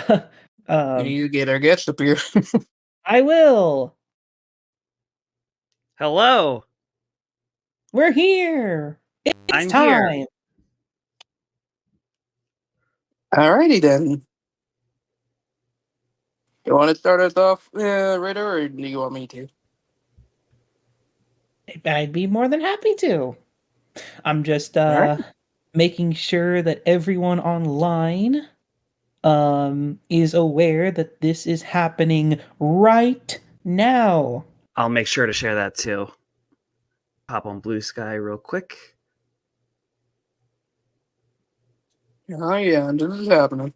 You need to get our guest up here. I will. Hello. We're here. It's I'm time. here. Alrighty then. You want to start us off, Ritter, or do you want me to? I'd be more than happy to. I'm just Alright. making sure that everyone online is aware that this is happening right now. I'll make sure to share that too. Pop on Blue Sky real quick. Oh yeah, this is happening.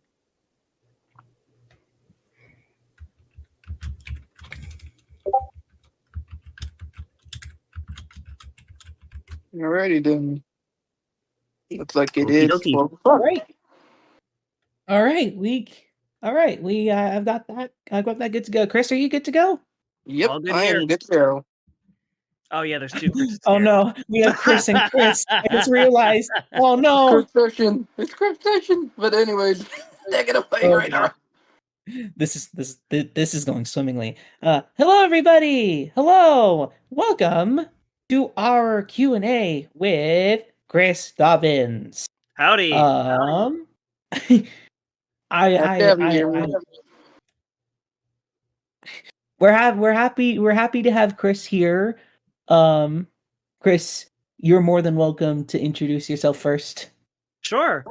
Alrighty then. Looks like it is. Okey-dokey. All right. I've got that. I've got that good to go. Chris, are you good to go? Yep, All good I here. am good to go. Oh yeah, there's two Chris's Oh here. no, we have Chris and Chris. I just realized. Oh no. It's Chris session. It's Chris session. But anyways, take it away, Ritter. This is going swimmingly. Hello everybody. Hello. Welcome to our Q&A with Kris Dobbins. Howdy. We're happy to have Chris here. Chris, you're more than welcome to introduce yourself first. Sure.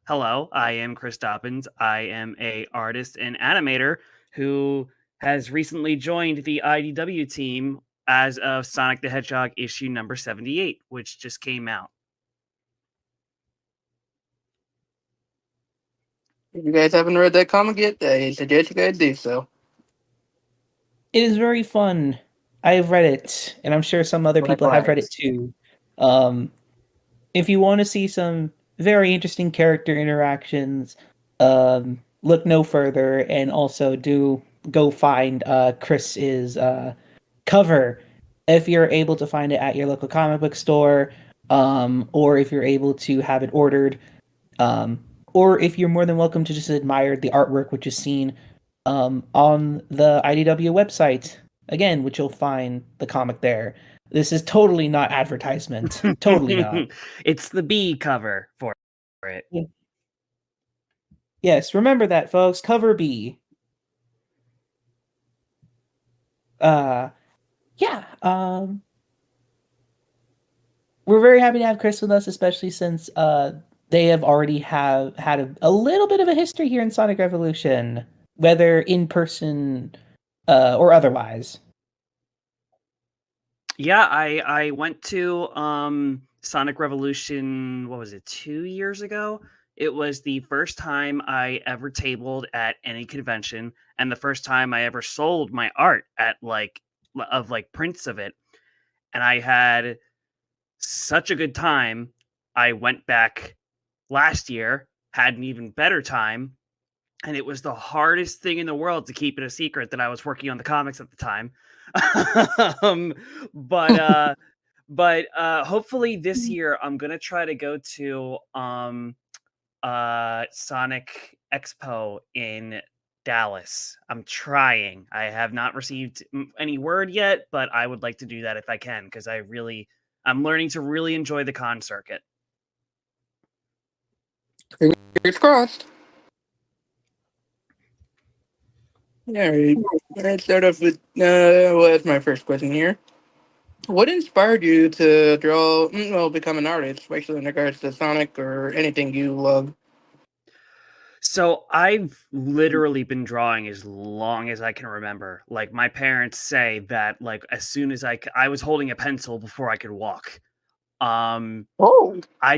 Hello, I am Kris Dobbins. I am a artist and animator who has recently joined the IDW team as of Sonic the Hedgehog issue number 78, which just came out. If you guys haven't read that comic yet, I suggest you guys do so. It is very fun. I've read it, and I'm sure some other people have read it too. If you want to see some very interesting character interactions, look no further, and also do go find Chris's cover if you're able to find it at your local comic book store, or if you're able to have it ordered, or if you're more than welcome to just admire the artwork which is seen on the IDW website, again, which you'll find the comic there. This is totally not advertisement. Totally not. It's the B cover for it. Yes, remember that, folks. Cover B. Yeah. We're very happy to have Chris with us, especially since they have already had a little bit of a history here in Sonic Revolution, whether in person or otherwise. Yeah, I went to Sonic Revolution, what was it, 2 years ago? It was the first time I ever tabled at any convention, and the first time I ever sold my art at prints of it. And I had such a good time. I went back last year, had an even better time, and it was the hardest thing in the world to keep it a secret that I was working on the comics at the time. But hopefully this year I'm gonna try to go to Sonic Expo in Dallas. I'm trying. I have not received any word yet, but I would like to do that if I can, because I'm learning to really enjoy the con circuit. Fingers crossed. Alright, let's start off with, that's my first question here. What inspired you to become an artist, especially in regards to Sonic or anything you love? So I've literally been drawing as long as I can remember. Like, my parents say that, like, as soon as I was holding a pencil before I could walk. I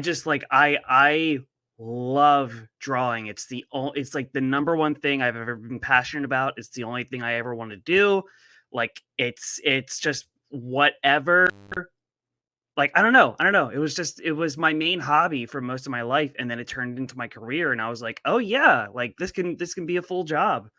just I love drawing. It's like the number one thing I've ever been passionate about. It's the only thing I ever want to do. Like, it's just whatever. Like, I don't know. It was my main hobby for most of my life, and then it turned into my career, and I was like, oh yeah, like this can be a full job.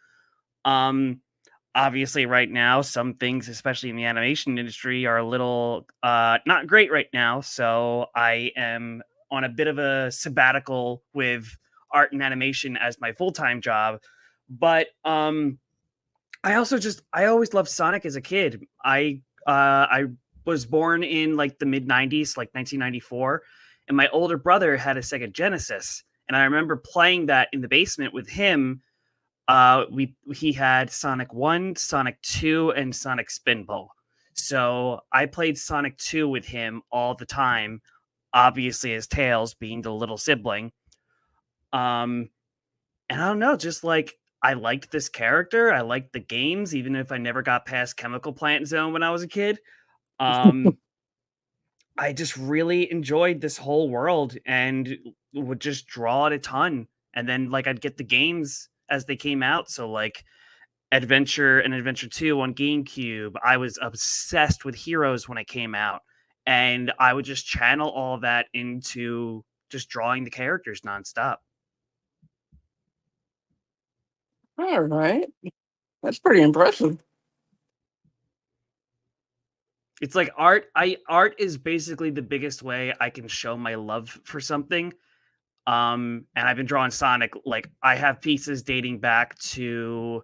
Obviously right now some things, especially in the animation industry, are a little not great right now, so I am on a bit of a sabbatical with art and animation as my full-time job. But I always loved Sonic as a kid. I was born in like the mid 90s, like 1994, and my older brother had a Sega Genesis, and I remember playing that in the basement with him. He had Sonic 1, Sonic 2, and Sonic Spinball. So I played Sonic 2 with him all the time, obviously as Tails being the little sibling. And I don't know, just like I liked this character. I liked the games, even if I never got past Chemical Plant Zone when I was a kid. I just really enjoyed this whole world and would just draw it a ton. And then like I'd get the games as they came out. So like Adventure and Adventure 2 on GameCube. I was obsessed with Heroes when it came out. And I would just channel all of that into just drawing the characters nonstop. All right. That's pretty impressive. It's like art is basically the biggest way I can show my love for something. And I've been drawing Sonic, like I have pieces dating back to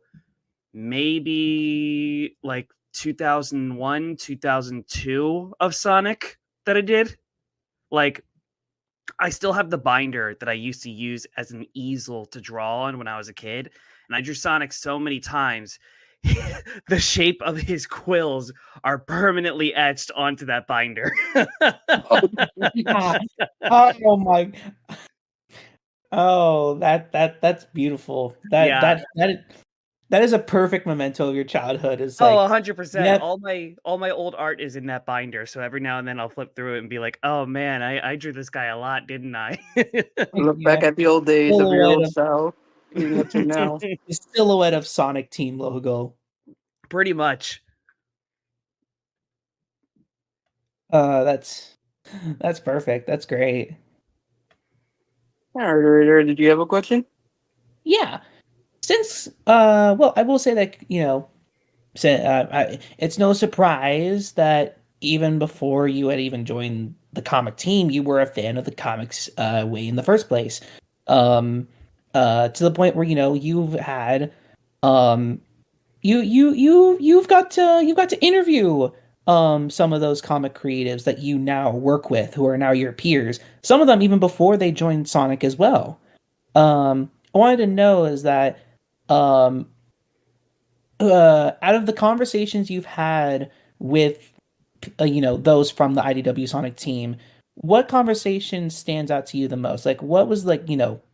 maybe like 2001, 2002 of Sonic that I did. Like I still have the binder that I used to use as an easel to draw on when I was a kid. And I drew Sonic so many times. The shape of his quills are permanently etched onto that binder. Oh my! Oh, that's beautiful. Yeah. That is a perfect memento of your childhood. It's Oh, like 100%. yeah, All my old art is in that binder. So every now and then I'll flip through it and be like, "Oh man, I drew this guy a lot, didn't I?" Look yeah, back at the old days of your silhouette old of style, even up to now. the silhouette of Sonic Team logo. Pretty much. That's perfect. That's great. All right, Raider, did you have a question? Yeah. Since well, I will say that it's no surprise that even before you had even joined the comic team, you were a fan of the comics way in the first place. Um, to the point where you've had um, you've got to interview some of those comic creatives that you now work with, who are now your peers. Some of them even before they joined Sonic as well. I wanted to know is that um, out of the conversations you've had with those from the IDW Sonic team, what conversation stands out to you the most? Like, what was like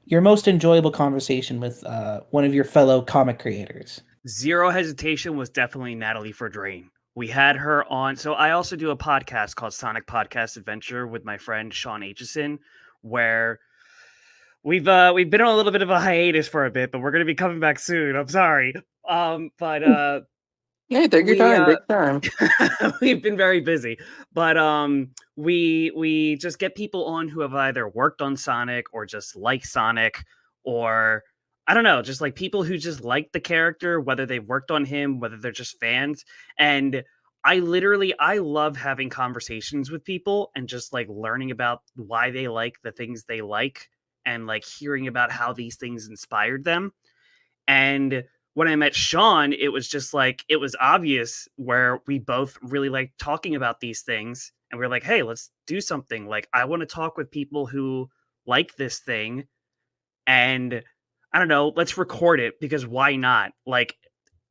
your most enjoyable conversation with one of your fellow comic creators? Zero hesitation was definitely Natalie Fordrain. We had her on. So I also do a podcast called Sonic Podcast Adventure with my friend Sean Aitchison, where we've been on a little bit of a hiatus for a bit, but we're going to be coming back soon. I'm sorry. But Yeah, take your time. Take your time. we've been very busy, but we just get people on who have either worked on Sonic or just like Sonic, or I don't know, just like people who just like the character, whether they've worked on him, whether they're just fans. And I love having conversations with people and just like learning about why they like the things they like and like hearing about how these things inspired them. And when I met Sean, it was just like, it was obvious where we both really like talking about these things. And we are like, hey, let's do something. Like, I want to talk with people who like this thing. And I don't know, let's record it because why not? Like,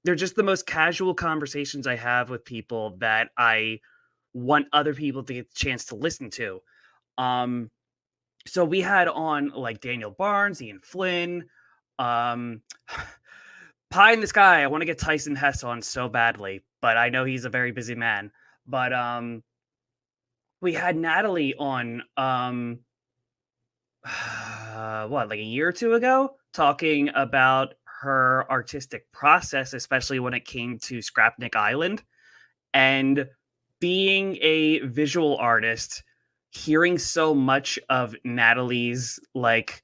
they're just the most casual conversations I have with people that I want other people to get the chance to listen to. Um, so we had on like Daniel Barnes, Ian Flynn, um, pie in the sky. I want to get Tyson Hess on so badly, but I know he's a very busy man. But we had Natalie on what, like a year or two ago, talking about her artistic process, especially when it came to Scrapnik Island. And being a visual artist, hearing so much of Natalie's like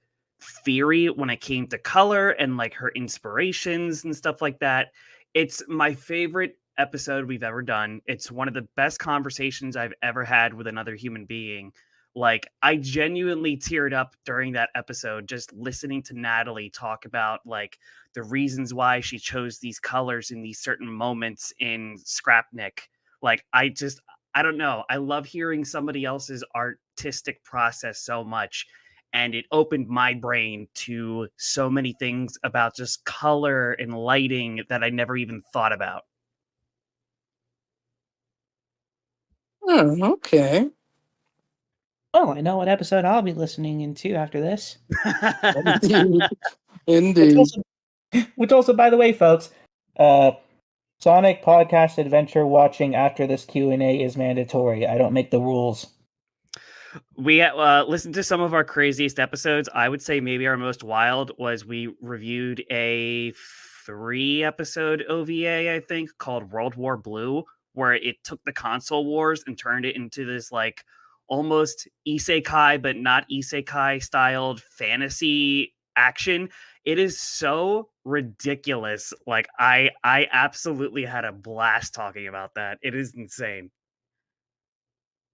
theory when it came to color and like her inspirations and stuff like that, it's my favorite episode we've ever done. It's one of the best conversations I've ever had with another human being, Like, I genuinely teared up during that episode just listening to Natalie talk about like the reasons why she chose these colors in these certain moments in Scrapnik. Like, I don't know. I love hearing somebody else's artistic process so much. And it opened my brain to so many things about just color and lighting that I never even thought about. Oh, okay. Oh, I know what episode I'll be listening into after this. Indeed. Which Indeed. also, by the way, folks, Sonic Podcast Adventure watching after this Q&A is mandatory. I don't make the rules. We listened to some of our craziest episodes. I would say maybe our most wild was we reviewed a 3-episode OVA, I think, called World War Blue, where it took the console wars and turned it into this like almost isekai, but not isekai styled fantasy action. It is so ridiculous. Like, I absolutely had a blast talking about that. It is insane.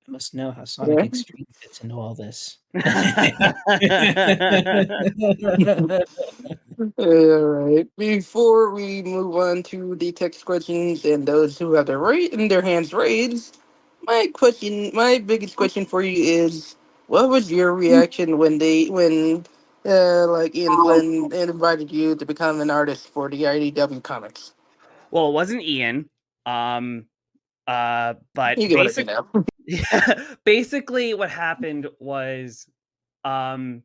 I must know how Sonic Extreme fits into all this. All right. Before we move on to the text questions and those who have their hands raised, my biggest question for you is, what was your reaction when like Ian Flynn invited you to become an artist for the IDW comics? Well, it wasn't Ian. But You get what I mean now. basically what happened was, God,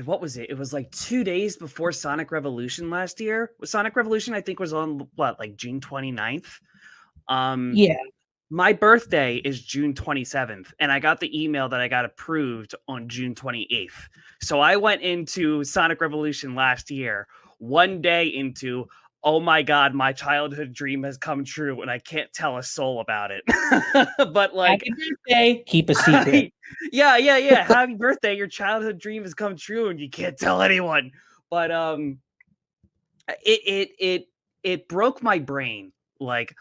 what was it? It was like 2 days before Sonic Revolution last year. Sonic Revolution, I think, was on like June 29th. Yeah. My birthday is June 27th, and I got the email that I got approved on June 28th. So I went into Sonic Revolution last year, one day into, oh my God, my childhood dream has come true, and I can't tell a soul about it. But like, happy birthday, keep a secret. Yeah. Happy birthday, your childhood dream has come true, and you can't tell anyone. But it broke my brain. Like,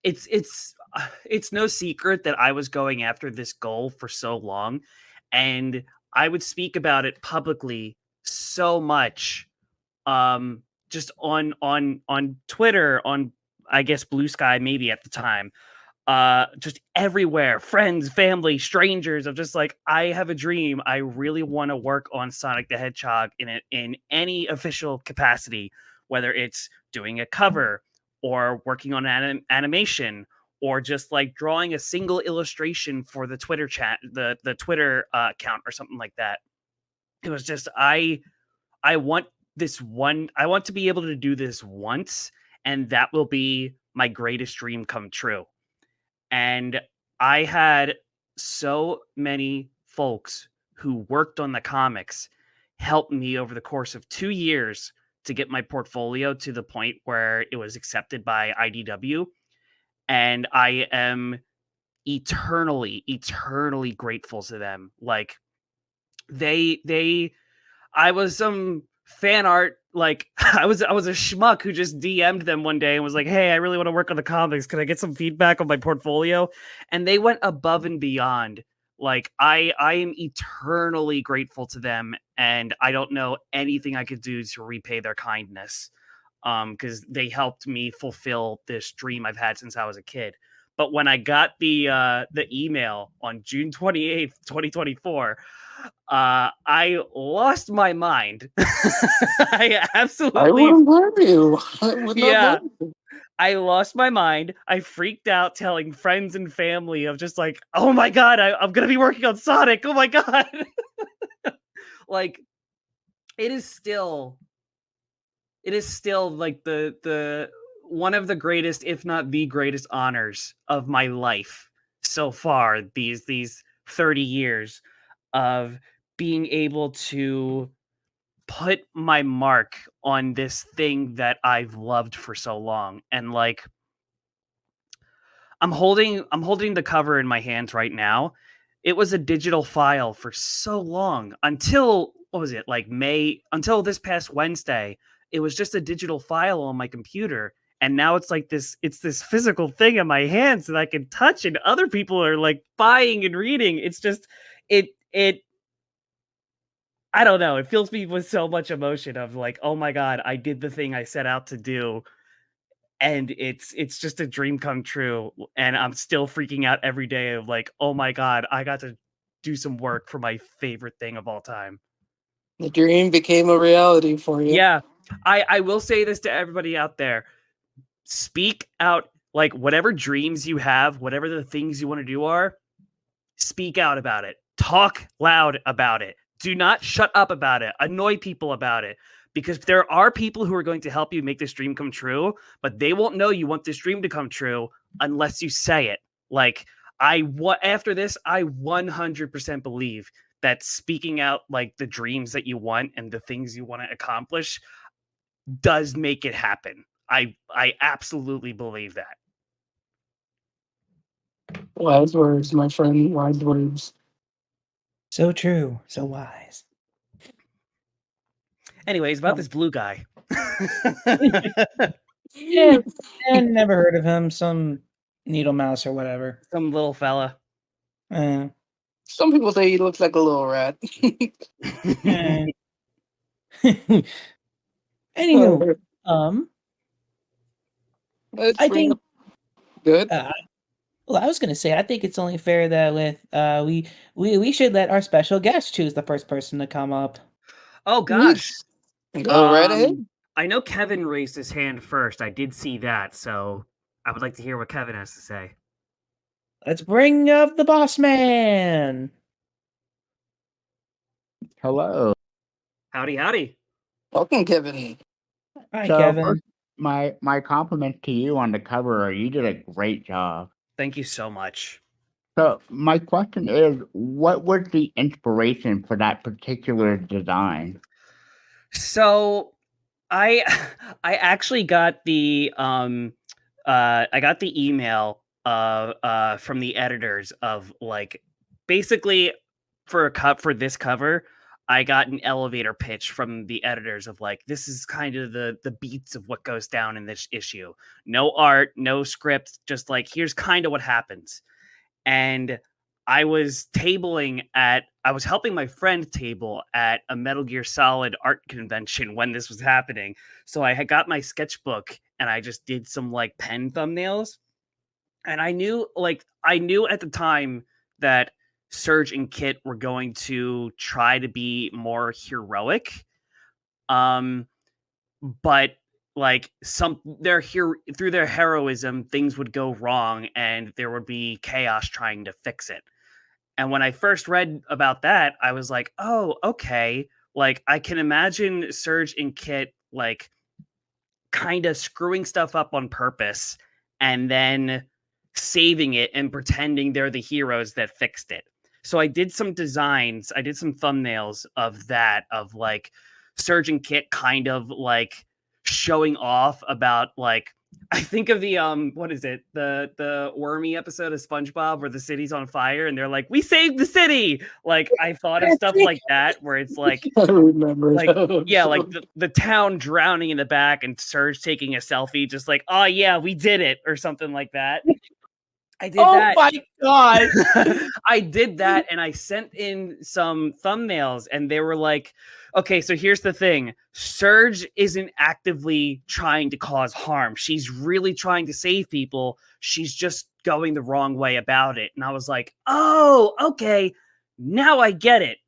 it's no secret that I was going after this goal for so long, and I would speak about it publicly so much, just on Twitter, on, I guess, Blue Sky maybe at the time, just everywhere, friends, family, strangers, of just like, I have a dream. I really want to work on Sonic the Hedgehog in any official capacity, whether it's doing a cover or working on animation, or just like drawing a single illustration for the Twitter chat, the Twitter account or something like that. It was just, I want I want to be able to do this once, and that will be my greatest dream come true. And I had so many folks who worked on the comics help me over the course of 2 years to get my portfolio to the point where it was accepted by IDW. And I am eternally grateful to them. Like, I was some fan art, like, I was a schmuck who just DM'd them one day and was like, hey, I really want to work on the comics. Can I get some feedback on my portfolio? And they went above and beyond. Like, I am eternally grateful to them, and I don't know anything I could do to repay their kindness, because they helped me fulfill this dream I've had since I was a kid. But when I got the email on June 28th, 2024, I lost my mind. I absolutely. I wouldn't blame you. I would Yeah. not blame you. I lost my mind. I freaked out, telling friends and family of just like, oh my God, I'm going to be working on Sonic. Oh my God. Like, it is still like the one of the greatest, if not the greatest, honors of my life so far, these 30 years of being able to put my mark on this thing that I've loved for so long. And like, I'm holding the cover in my hands right now. It was a digital file for so long, until, what was it, like May, until this past Wednesday. It was just a digital file on my computer, and now it's like this physical thing in my hands that I can touch, and other people are like buying and reading. It's just it I don't know, it fills me with so much emotion of like, oh my god, I did the thing I set out to do, and it's just a dream come true, and I'm still freaking out every day of like, oh my god, I got to do some work for my favorite thing of all time. The dream became a reality for you. Yeah, I will say this to everybody out there: speak out, like whatever dreams you have, whatever the things you want to do are, speak out about it. Talk loud about it. Do not shut up about it. Annoy people about it. Because there are people who are going to help you make this dream come true, but they won't know you want this dream to come true unless you say it. Like, after this, I 100% believe that speaking out like the dreams that you want and the things you want to accomplish does make it happen. I absolutely believe that. Wise words, my friend. Wise words. So true. So wise. Anyways, about this blue guy. Yeah, and never heard of him. Some needle mouse or whatever. Some little fella. Some people say he looks like a little rat. Anywho, I think good. Well, I was gonna say, I think it's only fair that we should let our special guest choose the first person to come up. Oh gosh, go right ahead. I know Kevin raised his hand first. I did see that, so I would like to hear what Kevin has to say. Let's bring up the boss man. Hello. Howdy. Welcome, Kevin. Hi, Kevin. First, my compliment to you on the cover. You did a great job. Thank you so much. So my question is, what was the inspiration for that particular design? So I actually got the email from the editors of like, basically for this cover, I got an elevator pitch from the editors of like, this is kind of the beats of what goes down in this issue. No art, no script, just like, here's kind of what happens. And I was helping my friend table at a Metal Gear Solid art convention when this was happening. So I had got my sketchbook and I just did some like pen thumbnails. And I knew at the time that Surge and Kit were going to try to be more heroic. But like through their heroism, things would go wrong and there would be chaos trying to fix it. And when I first read about that, I was like, oh, okay. Like, I can imagine Surge and Kit, like, kind of screwing stuff up on purpose and then saving it and pretending they're the heroes that fixed it. So I did some designs. I did some thumbnails of that, of, like, Surge and Kit kind of, like, showing off about, like, I think of the what is it? The Wormy episode of SpongeBob where the city's on fire and they're like, "We saved the city!" Like, I thought of stuff like that where it's like, I remember, like, yeah, like the town drowning in the back and Surge taking a selfie, just like, "Oh yeah, we did it," or something like that. I did that. Oh my god! I did that, and I sent in some thumbnails, and they were like, okay, so here's the thing. Surge isn't actively trying to cause harm. She's really trying to save people. She's just going the wrong way about it. And I was like, oh, okay, now I get it.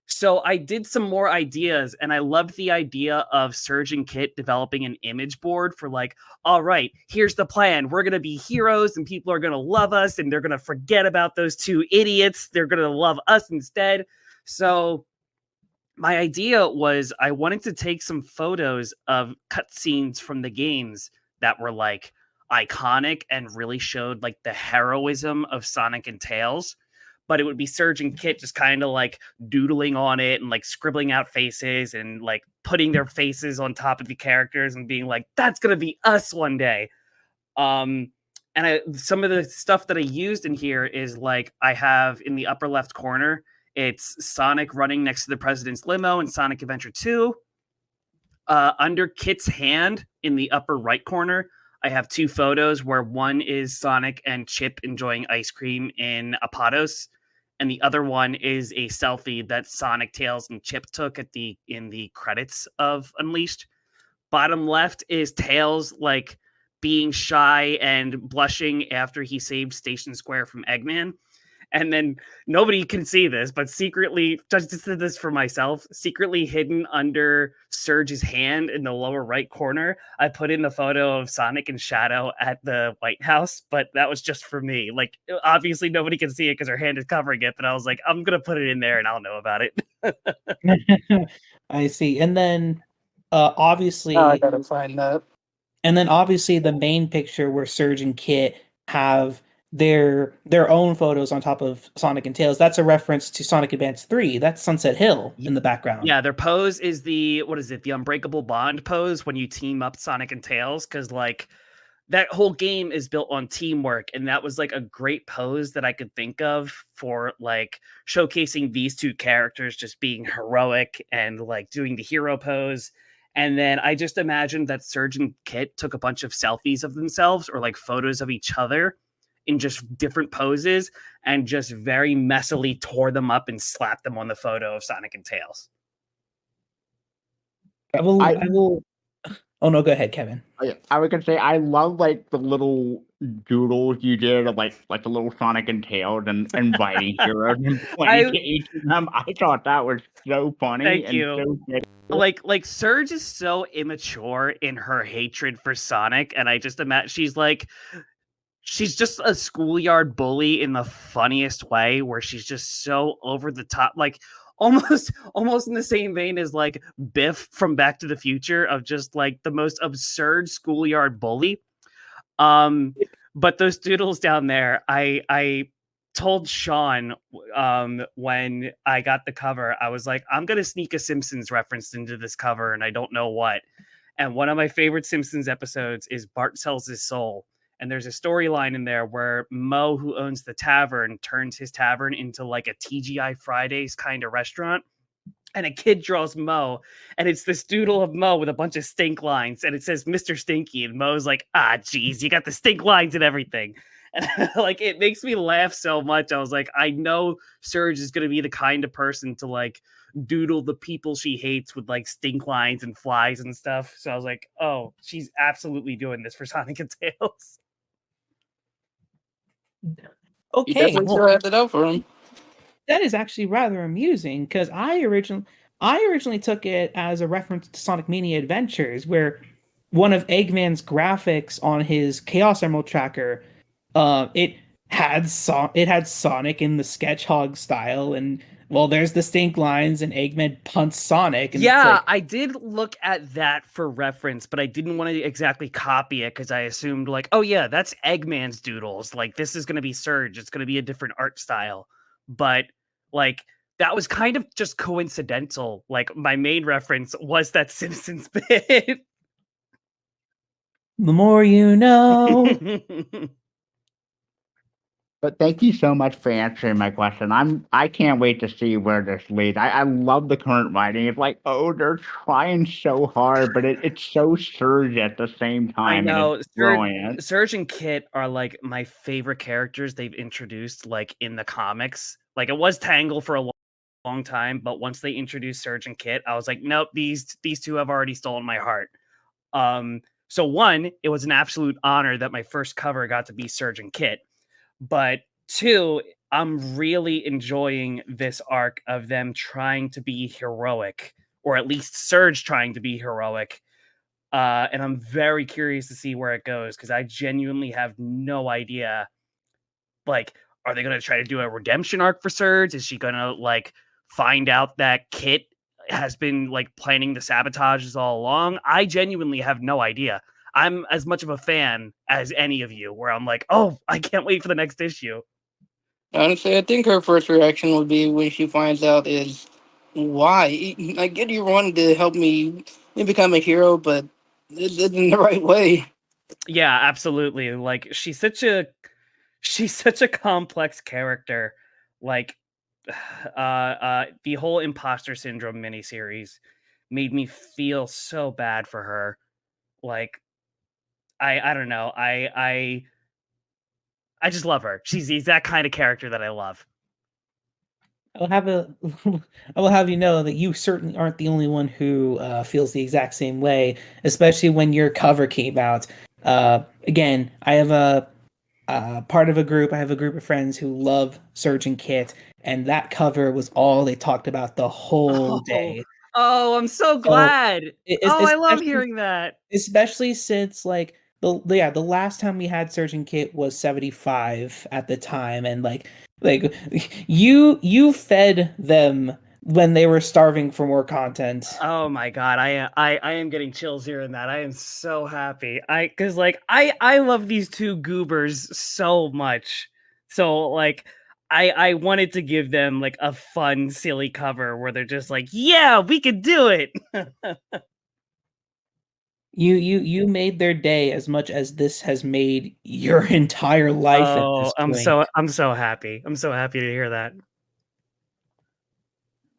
So I did some more ideas, and I loved the idea of Surge and Kit developing an image board for like, all right, here's the plan. We're going to be heroes, and people are going to love us, and they're going to forget about those two idiots. They're going to love us instead. So my idea was I wanted to take some photos of cutscenes from the games that were like iconic and really showed like the heroism of Sonic and Tails. But it would be Surge and Kit just kind of like doodling on it and like scribbling out faces and like putting their faces on top of the characters and being like, that's going to be us one day. And some of the stuff that I used in here is like, I have in the upper left corner, it's Sonic running next to the President's limo in Sonic Adventure 2. Under Kit's hand in the upper right corner, I have 2 photos where one is Sonic and Chip enjoying ice cream in Apatos, and the other one is a selfie that Sonic, Tails, and Chip took in the credits of Unleashed. Bottom left is Tails like being shy and blushing after he saved Station Square from Eggman. And then nobody can see this, but secretly, just did this for myself, secretly hidden under Surge's hand in the lower right corner, I put in the photo of Sonic and Shadow at the White House, but that was just for me. Like, obviously nobody can see it because her hand is covering it, but I was like, I'm going to put it in there and I'll know about it. I see. And then obviously I gotta find that. And then obviously the main picture where Surge and Kit have their own photos on top of Sonic and Tails. That's a reference to Sonic Advance 3. That's Sunset Hill in the background. Yeah, their pose is the Unbreakable Bond pose when you team up Sonic and Tails, because like that whole game is built on teamwork, and that was like a great pose that I could think of for like showcasing these 2 characters just being heroic and like doing the hero pose. And then I just imagined that Surge and Kit took a bunch of selfies of themselves or like photos of each other in just different poses and just very messily tore them up and slapped them on the photo of Sonic and Tails. I will. Oh no, go ahead, Kevin. I was gonna say I love like the little doodles you did of like the little Sonic and Tails and inviting heroes and pointing to each of them. I thought that was so funny. Thank and you. So good. Like Surge is so immature in her hatred for Sonic, and I just imagine she's just a schoolyard bully in the funniest way, where she's just so over the top, like almost in the same vein as like Biff from Back to the Future, of just like the most absurd schoolyard bully. But those doodles down there, I told Sean when I got the cover, I was like, I'm gonna sneak a Simpsons reference into this cover, and I don't know what. And one of my favorite Simpsons episodes is Bart Sells His Soul. And there's a storyline in there where Mo, who owns the tavern, turns his tavern into like a TGI Fridays kind of restaurant. And a kid draws Mo, and it's this doodle of Mo with a bunch of stink lines, and it says Mr. Stinky, and Mo's like, geez, you got the stink lines and everything. And like, it makes me laugh so much. I was like, I know Surge is going to be the kind of person to like doodle the people she hates with like stink lines and flies and stuff. So I was like, oh, she's absolutely doing this for Sonic and Tails. You definitely still have it out for him. That is actually rather amusing, because I originally took it as a reference to Sonic Mania Adventures, where one of Eggman's graphics on his Chaos Emerald tracker, it had Sonic in the Sketchhog style, and well, there's the stink lines, and Eggman punts Sonic. And yeah, like, I did look at that for reference, but I didn't want to exactly copy it because I assumed like, oh yeah, that's Eggman's doodles. Like, this is going to be Surge. It's going to be a different art style. But like, that was kind of just coincidental. Like, my main reference was that Simpsons bit. The more you know. But thank you so much for answering my question. I can't wait to see where this leads. I love the current writing. It's like, oh, they're trying so hard, but it's so Surge at the same time. I know. Surge and Kit are like my favorite characters they've introduced like in the comics. Like, it was Tangle for a long time, but once they introduced Surge and Kit, I was like, nope, these 2 have already stolen my heart. So one, it was an absolute honor that my first cover got to be Surge and Kit. But 2, I'm really enjoying this arc of them trying to be heroic, or at least Surge trying to be heroic. And I'm very curious to see where it goes, because I genuinely have no idea. Like, are they going to try to do a redemption arc for Surge? Is she going to like find out that Kit has been like planning the sabotages all along? I genuinely have no idea. I'm as much of a fan as any of you, where I'm like, oh, I can't wait for the next issue. Honestly, I think her first reaction would be when she finds out is, why? I get you wanted to help me become a hero, but it isn't the right way. Yeah, absolutely. Like, she's such a complex character. Like, the whole Imposter Syndrome miniseries made me feel so bad for her. Like, I don't know. I just love her. She's the exact kind of character that I love. I will have you know that you certainly aren't the only one who feels the exact same way, especially when your cover came out. Again, I have a part of a group. I have a group of friends who love Surgeon Kit, and that cover was all they talked about the whole day. Oh, I'm so So, glad. I love especially hearing that. especially since like the last time we had Surgeon Kit was 75 at the time, and like you fed them when they were starving for more content. Oh my god, I am getting chills hearing that. I am so happy. Cuz like I love these two goobers so much. So like I wanted to give them like a fun silly cover where they're just like, "Yeah, we could do it." You made their day as much as this has made your entire life at this Oh, point. I'm so happy. I'm so happy to hear that.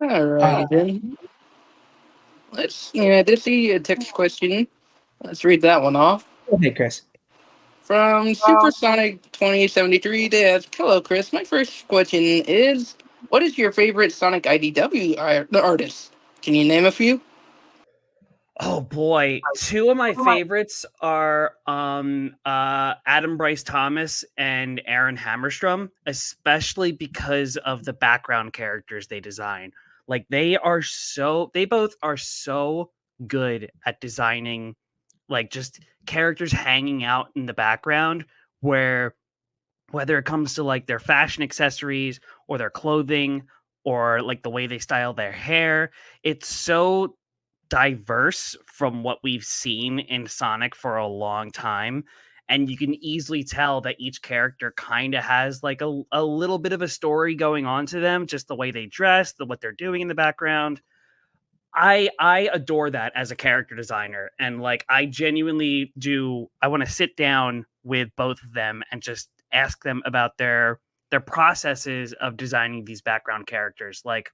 Alrighty then. Let's see a text question. Let's read that one off. Okay, Chris. From Supersonic 2073 to ask, hello, Chris. My first question is, what is your favorite Sonic IDW artist? Can you name a few? Oh boy, two of my favorites are Adam Bryce Thomas and Aaron Hammerstrom, especially because of the background characters they design. Like they both are so good at designing like just characters hanging out in the background where whether it comes to like their fashion accessories or their clothing or like the way they style their hair, it's so diverse from what we've seen in Sonic for a long time. And you can easily tell that each character kind of has like a little bit of a story going on to them, just the way they dress, what they're doing in the background. I adore that as a character designer. And like I genuinely do I want to sit down with both of them and just ask them about their processes of designing these background characters. Like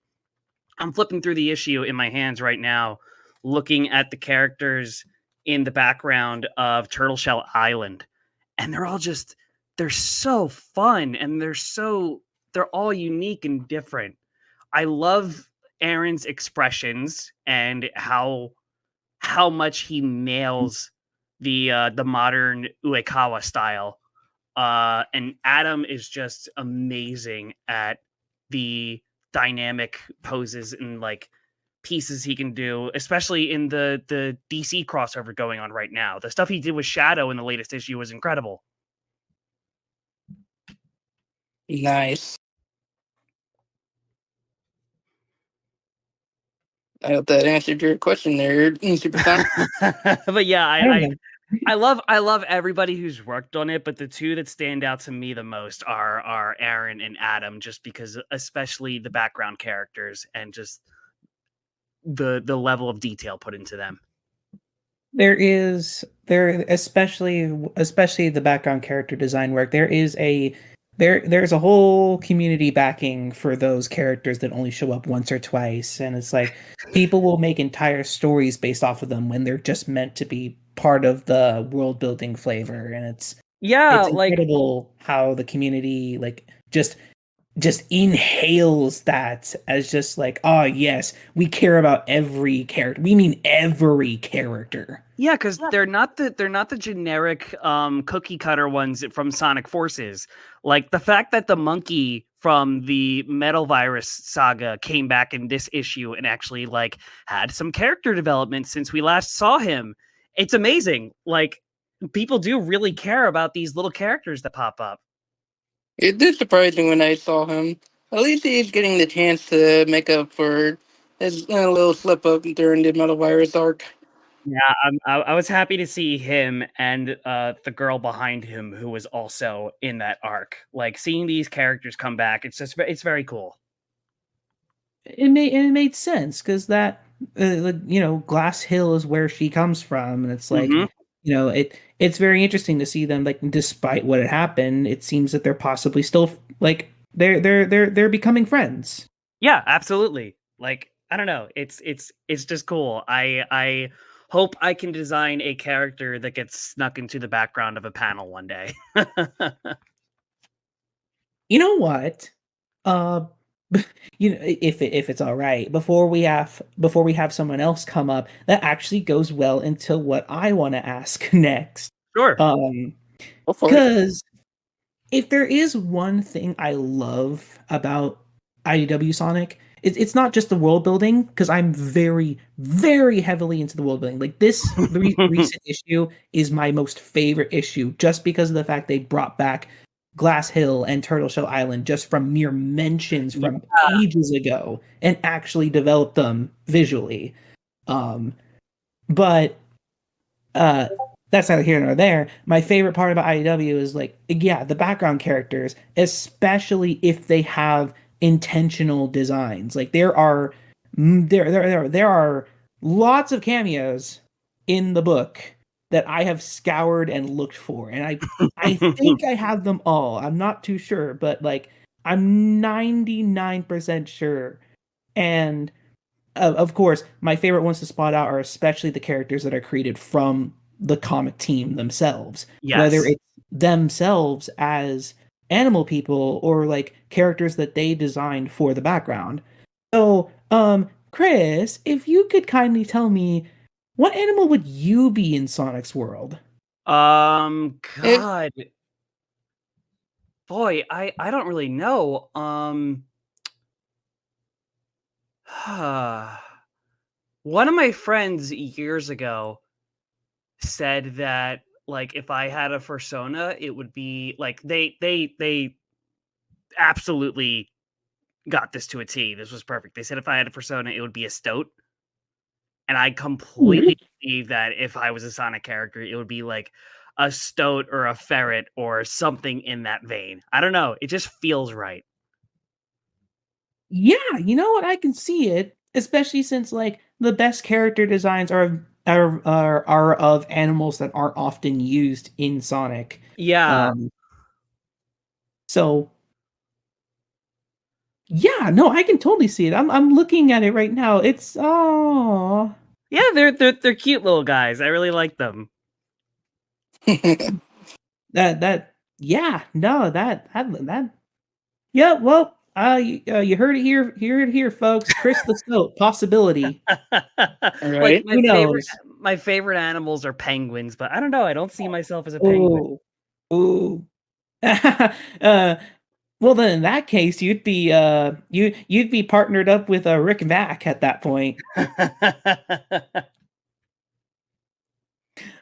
I'm flipping through the issue in my hands right now, looking at the characters in the background of Turtle Shell Island, and they're so fun and they're all unique and different. I love Aaron's expressions and how much he nails the modern Uekawa style. And Adam is just amazing at the dynamic poses and like pieces he can do, especially in the DC crossover going on right now. The stuff he did with Shadow in the latest issue was incredible. Nice. I hope that answered your question there, Supersonic. But yeah, I love everybody who's worked on it, but the two that stand out to me the most are Aaron and Adam, just because especially the background characters and just the level of detail put into them. Especially the background character design work. There's a whole community backing for those characters that only show up once or twice, and it's like people will make entire stories based off of them when they're just meant to be part of the world building flavor. And it's incredible how the community like just inhales that as just like, oh yes, we care about every character. We mean every character. Yeah, because they're not the generic cookie cutter ones from Sonic Forces. Like the fact that the monkey from the Metal Virus saga came back in this issue and actually like had some character development since we last saw him. It's amazing. Like people do really care about these little characters that pop up. It did surprise me when I saw him. At least he's getting the chance to make up for his little slip up during the Metal Virus arc. Yeah, I was happy to see him and the girl behind him who was also in that arc. Like seeing these characters come back, it's very cool. It made sense because that Glass Hill is where she comes from, and it's like it's very interesting to see them like despite what had happened. It seems that they're possibly still like they're becoming friends. Yeah, absolutely. Like I don't know, it's just cool. I hope I can design a character that gets snuck into the background of a panel one day. You know what? If it's all right, before we have someone else come up, that actually goes well into what I want to ask next. Sure. Go for it. Because if there is one thing I love about IDW Sonic, it's not just the world building, because I'm very, very heavily into the world building. Like this recent issue is my most favorite issue, just because of the fact they brought back Glass Hill and Turtle Shell Island just from mere mentions from ages ago and actually developed them visually. But that's neither here nor there. My favorite part about IDW is the background characters, especially if they have intentional designs. Like there are lots of cameos in the book that I have scoured and looked for, and I think I have them all. I'm not too sure, but I'm 99% sure. And of course, my favorite ones to spot out are especially the characters that are created from the comic team themselves. Yes. Whether it's themselves as animal people or characters that they designed for the background. So, Kris, if you could kindly tell me, what animal would you be in Sonic's world? God. Boy, I don't really know. One of my friends years ago said that if I had a persona, it would be they absolutely got this to a T. This was perfect. They said if I had a persona, it would be a stoat. And I completely believe that if I was a Sonic character, it would be like a stoat or a ferret or something in that vein. I don't know. It just feels right. Yeah, you know what? I can see it, especially since the best character designs are of animals that aren't often used in Sonic. Yeah. So yeah, no, I can totally see it. I'm looking at it right now. It's yeah, they're cute little guys. I really like them. that yeah. Well, you heard it here, folks. Kris the Stoat, possibility. Right. Who knows? My favorite animals are penguins, but I don't know. I don't see myself as a penguin. Ooh. Well, then in that case, you'd be partnered up with Rick Vack at that point.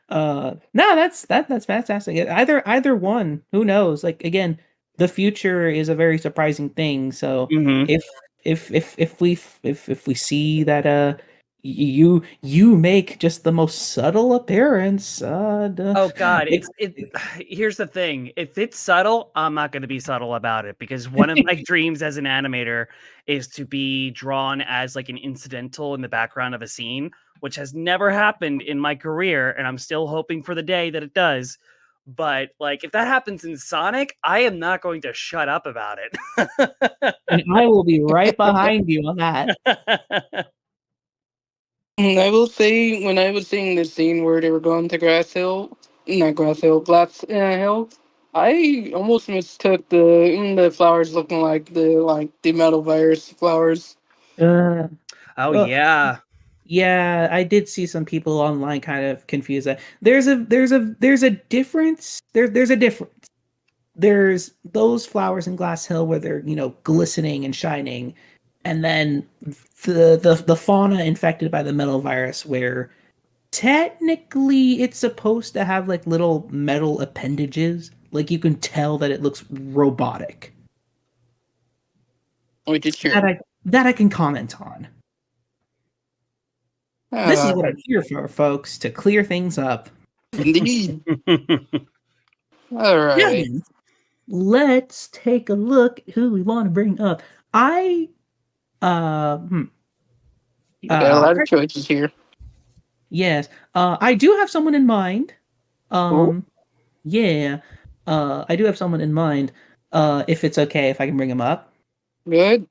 No, that's fantastic. Either one, who knows? Again, the future is a very surprising thing. So if we see that you make just the most subtle appearance, oh God, here's the thing. If it's subtle, I'm not going to be subtle about it, because one of my dreams as an animator is to be drawn as an incidental in the background of a scene, which has never happened in my career, and I'm still hoping for the day that it does. But if that happens in Sonic, I am not going to shut up about it. And I will be right behind you on that. I will say, when I was seeing the scene where they were going to Glass Hill, I almost mistook the flowers looking like the metal virus flowers. Oh yeah. Yeah, I did see some people online kind of confuse that. There's a difference. There's a difference. There's those flowers in Glass Hill where they're glistening and shining, and then the fauna infected by the metal virus, where technically it's supposed to have little metal appendages. You can tell that it looks robotic. Which is true. That I can comment on. This is what I'm here for, folks, to clear things up. Indeed. All right. Yeah, let's take a look at who we want to bring up. You got a lot of choices here. Yes. I do have someone in mind. Yeah. I do have someone in mind. If it's okay if I can bring him up. Good.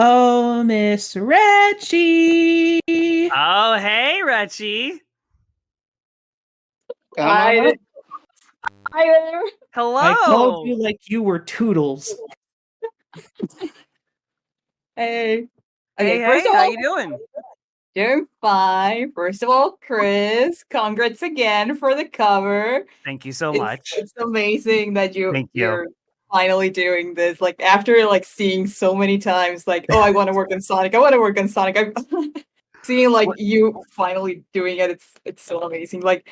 Oh, Miss Reggie. Oh, hey, Reggie. Come on up. Hi there. Hello. I called you like you were Toodles. Hey. Hey, First of how all, you doing? doing fine. First of all, Kris, congrats again for the cover. Thank you so much. It's amazing that Thank you. you're finally doing this. Like after like seeing so many times, like, oh, I want to work on Sonic. I want to work on Sonic. I'm seeing like you finally doing it. It's so amazing. Like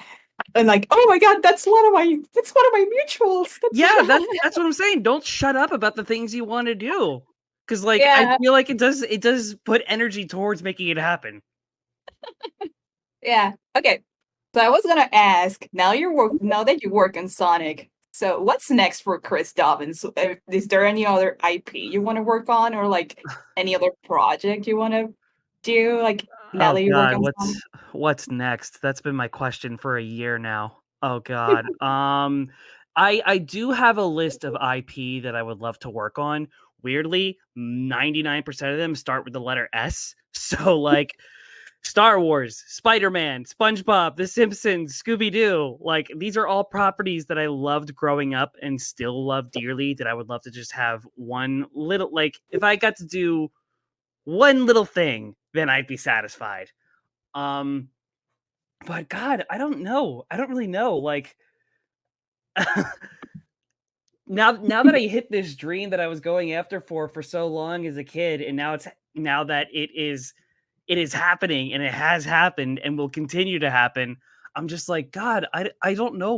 and like, oh my god, that's one of my mutuals. That's what I'm saying. Don't shut up about the things you want to do. Because like I feel like it does put energy towards making it happen. Yeah. Okay. So I was gonna ask, now that you work on Sonic, so what's next for Kris Dobbins? Is there any other IP you want to work on, or like any other project you want to do? Like now that you work on Sonic? What's next? That's been my question for a year now. Oh god. I do have a list of IP that I would love to work on. Weirdly, 99% of them start with the letter S. So like Star Wars, Spider-Man, SpongeBob, The Simpsons, Scooby-Doo. Like these are all properties that I loved growing up and still love dearly, that I would love to just have one little, like if I got to do one little thing, then I'd be satisfied. But God, I don't know. I don't really know. Like now that I hit this dream that I was going after for so long as a kid, and now that it is happening, and it has happened and will continue to happen, I'm just like, God, I don't know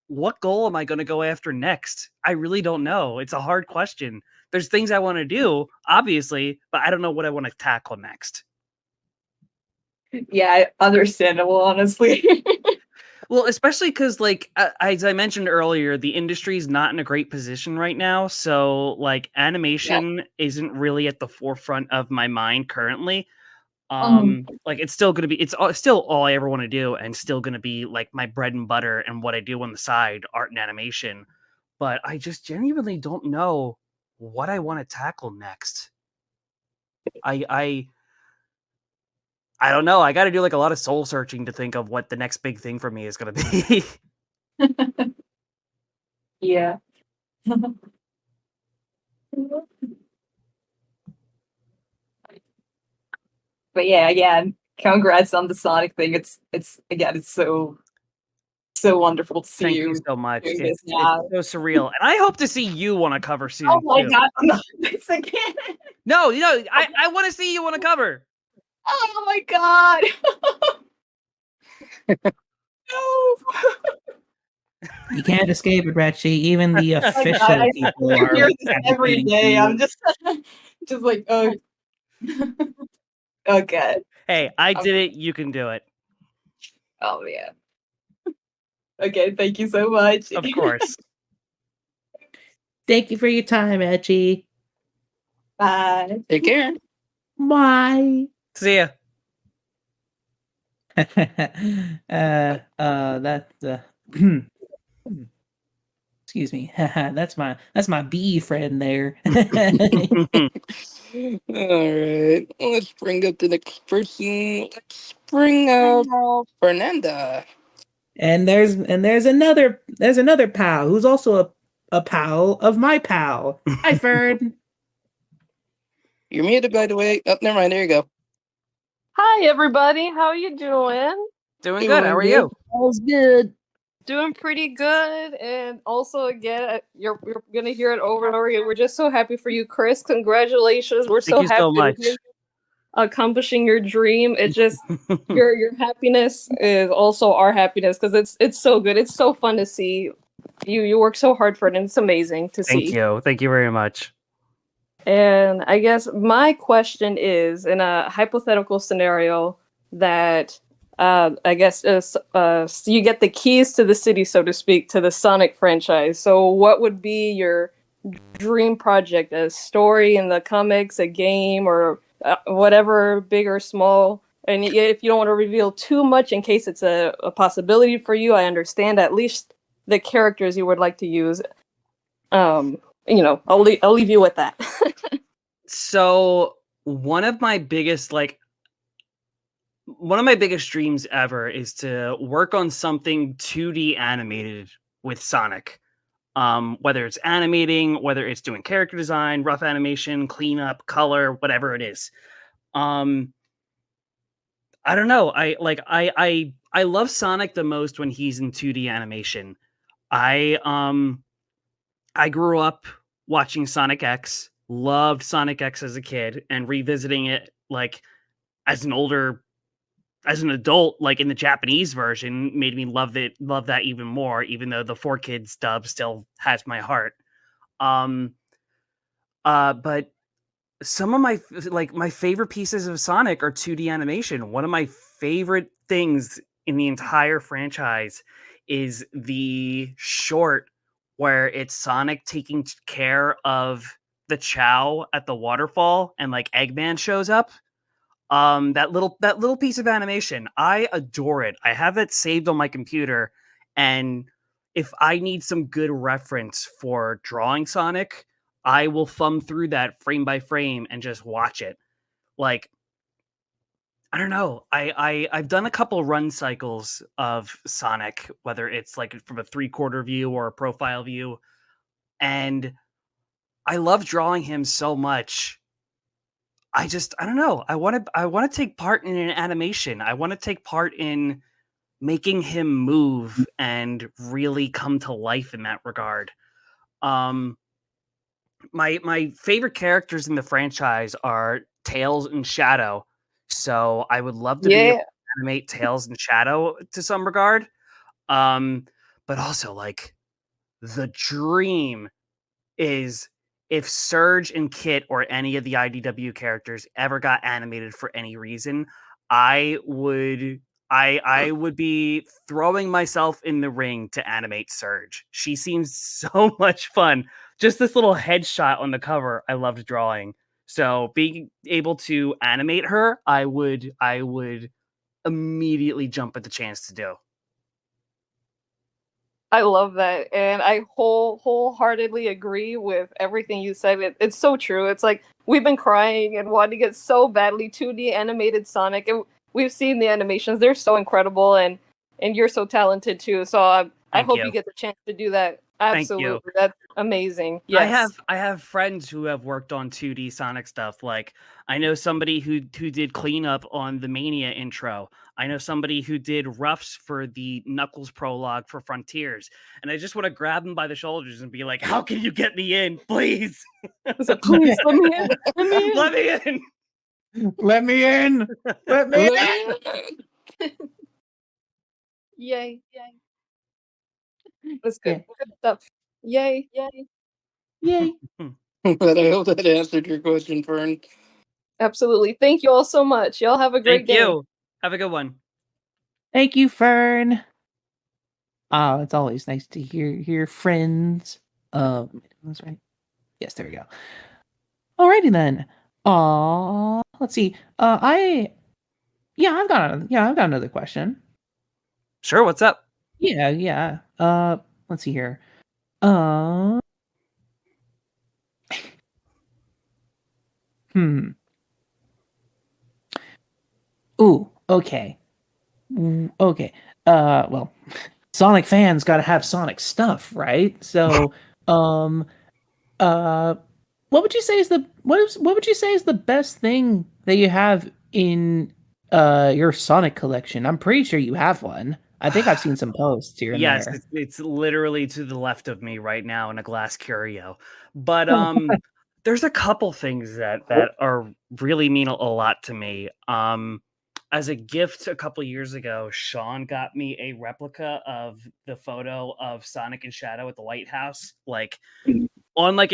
what goal am I going to go after next? I really don't know. It's a hard question. There's things I want to do, obviously, but I don't know what I want to tackle next. Yeah, understandable, honestly. Well, especially because, like, as I mentioned earlier, the industry is not in a great position right now. So, like, animation isn't really at the forefront of my mind currently. Like, it's still going to be, still all I ever want to do, and still going to be, like, my bread and butter and what I do on the side, art and animation. But I just genuinely don't know what I want to tackle next. I don't know. I got to do like a lot of soul searching to think of what the next big thing for me is going to be. Yeah. But yeah, again, congrats on the Sonic thing. It's so wonderful to see Thank you you so much. doing It's this now. so surreal. And I hope to see you on a cover soon. Oh my too. god, I'm not this again. No, I want to see you on a cover. Oh my god. No. You can't escape it, Reggie. Even the Oh my official God, I people are hear like, this every advocating day. for I'm you. just like, oh, okay. Hey, I did it. You can do it. Oh yeah. Okay, thank you so much. Of course. Thank you for your time, Reggie. Bye. Take care. Bye. See ya. Excuse me. That's my bee friend there. All right. Let's bring up the next person. Let's bring up Fernanda. And there's another pal who's also a pal of my pal. Hi, Fern. You're muted, by the way. Oh, never mind. There you go. Hi, everybody. How you doing? Doing good. How are you? All's good. Doing pretty good. And also, again, you're gonna hear it over and over again. We're just so happy for you, Kris. Congratulations. We're so Thank you happy so much. with you accomplishing your dream. It just your happiness is also our happiness, because it's so good. It's so fun to see. You work so hard for it, and it's amazing to see. Thank you. Thank you very much. And I guess my question is, in a hypothetical scenario that I guess you get the keys to the city, so to speak, to the Sonic franchise. So what would be your dream project? A story in the comics, a game, or whatever, big or small? And if you don't want to reveal too much in case it's a possibility for you, I understand. At least the characters you would like to use. I'll leave you with that. So one of my biggest dreams ever is to work on something 2D animated with Sonic. Whether it's animating, whether it's doing character design, rough animation, cleanup, color, whatever it is. I don't know. I love Sonic the most when he's in 2D animation. I grew up watching Sonic X, loved Sonic X as a kid, and revisiting it like as an adult, like in the Japanese version, made me love that even more, even though the 4Kids dub still has my heart. But some of my favorite pieces of Sonic are 2D animation. One of my favorite things in the entire franchise is the short where it's Sonic taking care of the Chow at the waterfall and like Eggman shows up. That little piece of animation, I adore it. I have it saved on my computer, and if I need some good reference for drawing Sonic, I will thumb through that frame by frame and just watch it. Like, I don't know. I've done a couple run cycles of Sonic, whether it's like from a 3/4 view or a profile view, and I love drawing him so much. I don't know. I want to take part in an animation. I want to take part in making him move and really come to life in that regard. My favorite characters in the franchise are Tails and Shadow. So I would love to be able to animate Tails and Shadow to some regard. But also like the dream is if Surge and Kit or any of the IDW characters ever got animated for any reason, I would be throwing myself in the ring to animate Surge. She seems so much fun. Just this little headshot on the cover, I loved drawing. So being able to animate her, I would immediately jump at the chance to do. I love that, and I wholeheartedly agree with everything you said. It's so true. It's like we've been crying and wanting to get so badly 2D animated Sonic, and we've seen the animations. They're so incredible, and you're so talented too. So I hope you get the chance to do that. Absolutely, that's amazing. Yes, I have friends who have worked on 2D Sonic stuff. Like I know somebody who did cleanup on the Mania intro. I know somebody who did roughs for the Knuckles prologue for Frontiers. And I just want to grab them by the shoulders and be like, "How can you get me in, please? Please let me in. Let me in. Let me in. Let me in. Yay! That's good. Good stuff. Yay! But I hope that answered your question, Fern. Absolutely. Thank you all so much. Y'all have a great day. Thank you. Have a good one. Thank you, Fern. It's always nice to hear friends. That's right. Yes, there we go. Alrighty then. Let's see. I've got another question. Sure, what's up? Yeah. Let's see here. Ooh, okay. Okay. Well, Sonic fans got to have Sonic stuff, right? So, what would you say is the best thing that you have in your Sonic collection? I'm pretty sure you have one. I think I've seen some posts here and there. Yes, it's literally to the left of me right now in a glass curio. But there's a couple things that are really mean a lot to me. As a gift a couple years ago, Sean got me a replica of the photo of Sonic and Shadow at the lighthouse, like on like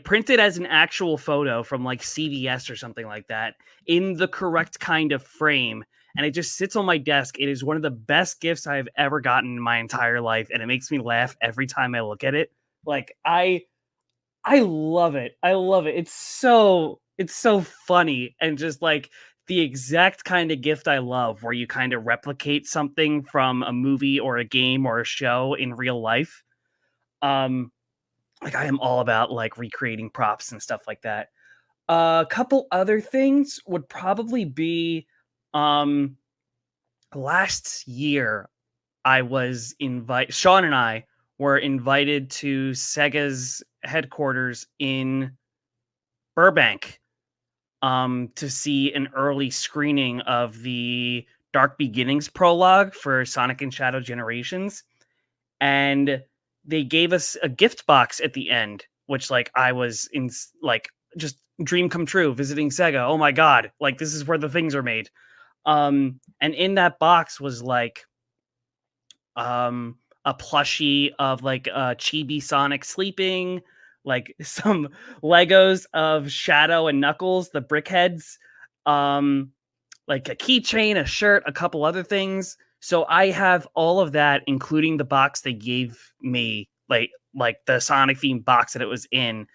printed as an actual photo from like CVS or something like that, in the correct kind of frame. And it just sits on my desk. It is one of the best gifts I've ever gotten in my entire life, and it makes me laugh every time I look at it. Like I love it. I love it. It's so funny, and just like the exact kind of gift I love, where you kind of replicate something from a movie or a game or a show in real life. Like I am all about like recreating props and stuff like that. A couple other things would probably be last year Sean and I were invited to Sega's headquarters in Burbank to see an early screening of the Dark Beginnings prologue for Sonic and Shadow Generations. And they gave us a gift box at the end, which like I was in like just dream come true visiting Sega. Oh my god, like this is where the things are made. And in that box was like a plushie of like Chibi Sonic sleeping, like some Legos of Shadow and Knuckles, the brickheads, like a keychain, a shirt, a couple other things. So I have all of that, including the box they gave me, like the Sonic themed box that it was in,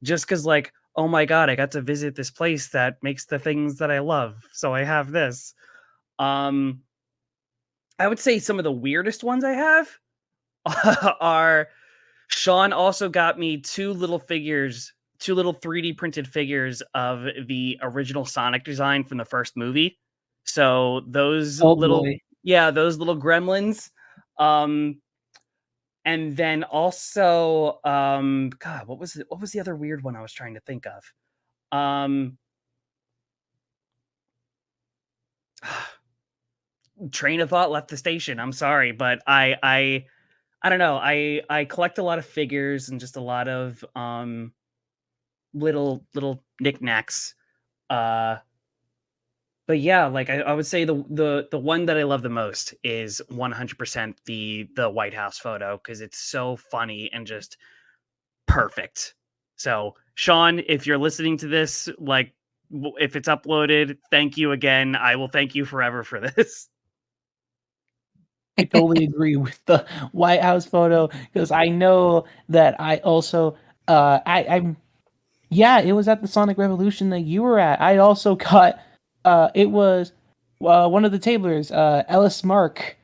just because like, oh my god, I got to visit this place that makes the things that I love. So I have this. I would say some of the weirdest ones I have are Sean also got me two little 3D printed figures of the original Sonic design from the first movie. So those those little gremlins. And then also God, what was the other weird one I was trying to think of? Train of thought left the station. I'm sorry, but I don't know. I collect a lot of figures and just a lot of little knickknacks. But yeah, like I would say the one that I love the most is 100% the White House photo, because it's so funny and just perfect. So Sean, if you're listening to this, like if it's uploaded, thank you again. I will thank you forever for this. I totally agree with the White House photo, because I know that I also I'm it was at the Sonic Revolution that you were at. I also got it was one of the tablers, Ellis Mark.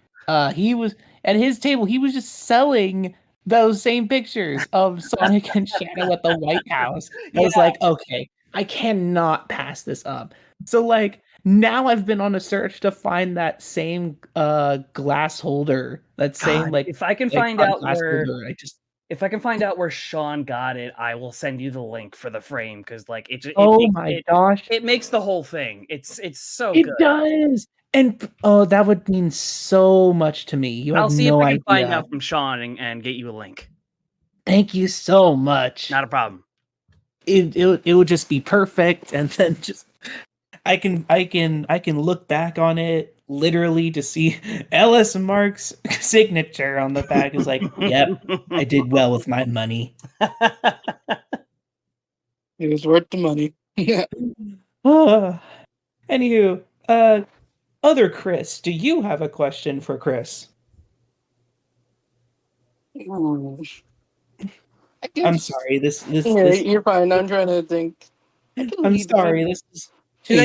He was at his table. He was just selling those same pictures of Sonic and Shadow at the White House. I was like, okay, I cannot pass this up. So like now I've been on a search to find that same glass holder. That same God, if I can find out where holder, if I can find out where Sean got it, I will send you the link for the frame, because like gosh, it makes the whole thing. It's so it good. Does. And that would mean so much to me. You have I'll see no if I can idea. find out from Sean and get you a link. Thank you so much. Not a problem. It would just be perfect, and then just I can look back on it literally to see Ellis Mark's signature on the back. Is like, yep, I did well with my money. It was worth the money. Anywho, other Kris, do you have a question for Kris? Ooh. I guess, I'm sorry. This you're fine. I'm trying to think. I'm sorry. This is. Should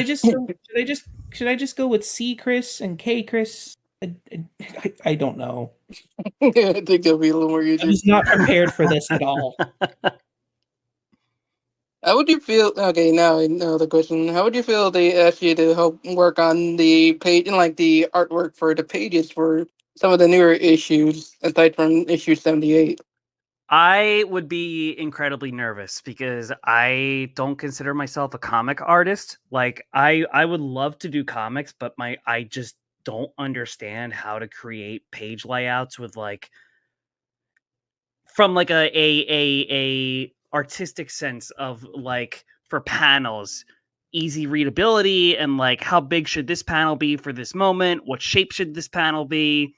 I just go with C Kris and K Kris? I don't know. I think it'll be a little more easy. I was not prepared for this at all. How would you feel? Okay, now I know the question. How would you feel if they asked you to help work on the page and like the artwork for the pages for some of the newer issues, aside from issue 78? I would be incredibly nervous, because I don't consider myself a comic artist. Like I would love to do comics, but I just don't understand how to create page layouts with like from like a artistic sense of like for panels, easy readability, and like how big should this panel be for this moment? What shape should this panel be?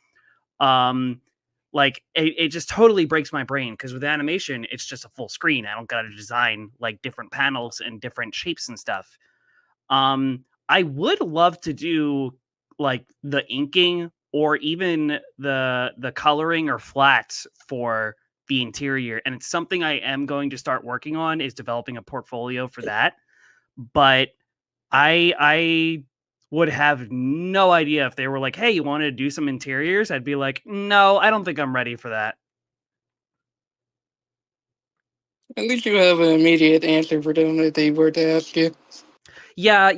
Like it just totally breaks my brain, because with animation, it's just a full screen. I don't got to design like different panels and different shapes and stuff. I would love to do like the inking or even the coloring or flats for the interior, and it's something I am going to start working on, is developing a portfolio for that. But I would have no idea if they were like, hey, you wanted to do some interiors? I'd be like, no, I don't think I'm ready for that. At least you have an immediate answer for them if they were to ask you. Yeah.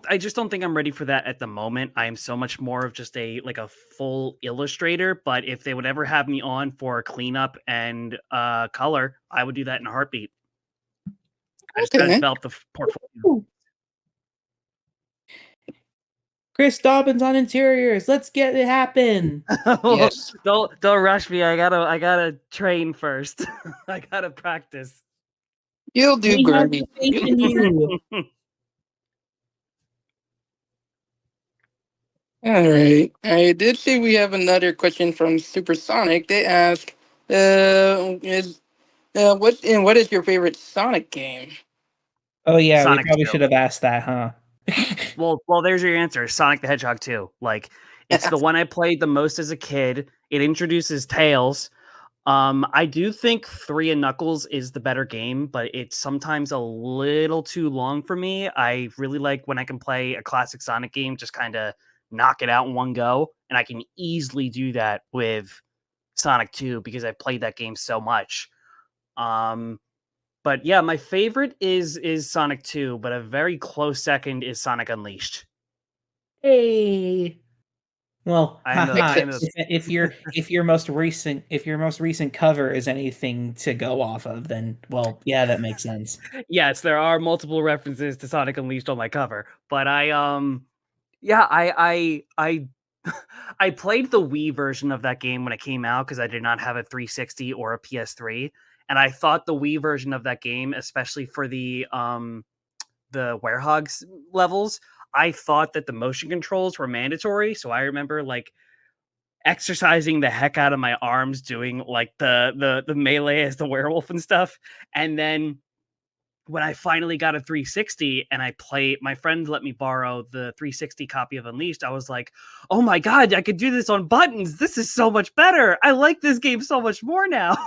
I just don't think I'm ready for that at the moment. I am so much more of just a full illustrator. But if they would ever have me on for cleanup and color, I would do that in a heartbeat. I just gotta Okay. develop the portfolio. Kris Dobbins on interiors. Let's get it happen. Yes. Don't rush me. I gotta train first. I gotta practice. You'll do We have great. faith in you. All right. I did see we have another question from Supersonic. They ask, is what is your favorite Sonic game? Oh yeah, we Sonic probably 2. should have asked that, huh? Well, there's your answer. Sonic the Hedgehog 2. Like, it's the one I played the most as a kid. It introduces Tails. I do think 3 and Knuckles is the better game, but it's sometimes a little too long for me. I really like when I can play a classic Sonic game, just kind of knock it out in one go, and I can easily do that with Sonic 2 because I've played that game so much. But yeah, my favorite is Sonic 2, but a very close second is Sonic Unleashed. Hey. Well, I am a, Makes I am a sense. if your most recent cover is anything to go off of, then well, yeah, that makes sense. yes, there are multiple references to Sonic Unleashed on my cover, but I I played the Wii version of that game when it came out because I did not have a 360 or a PS3, and I thought the Wii version of that game, especially for the Werehogs levels, I thought that the motion controls were mandatory. So I remember like exercising the heck out of my arms doing like the melee as the werewolf and stuff. And then when I finally got a 360 and my friend let me borrow the 360 copy of Unleashed, I was like, oh my God, I could do this on buttons. This is so much better. I like this game so much more now.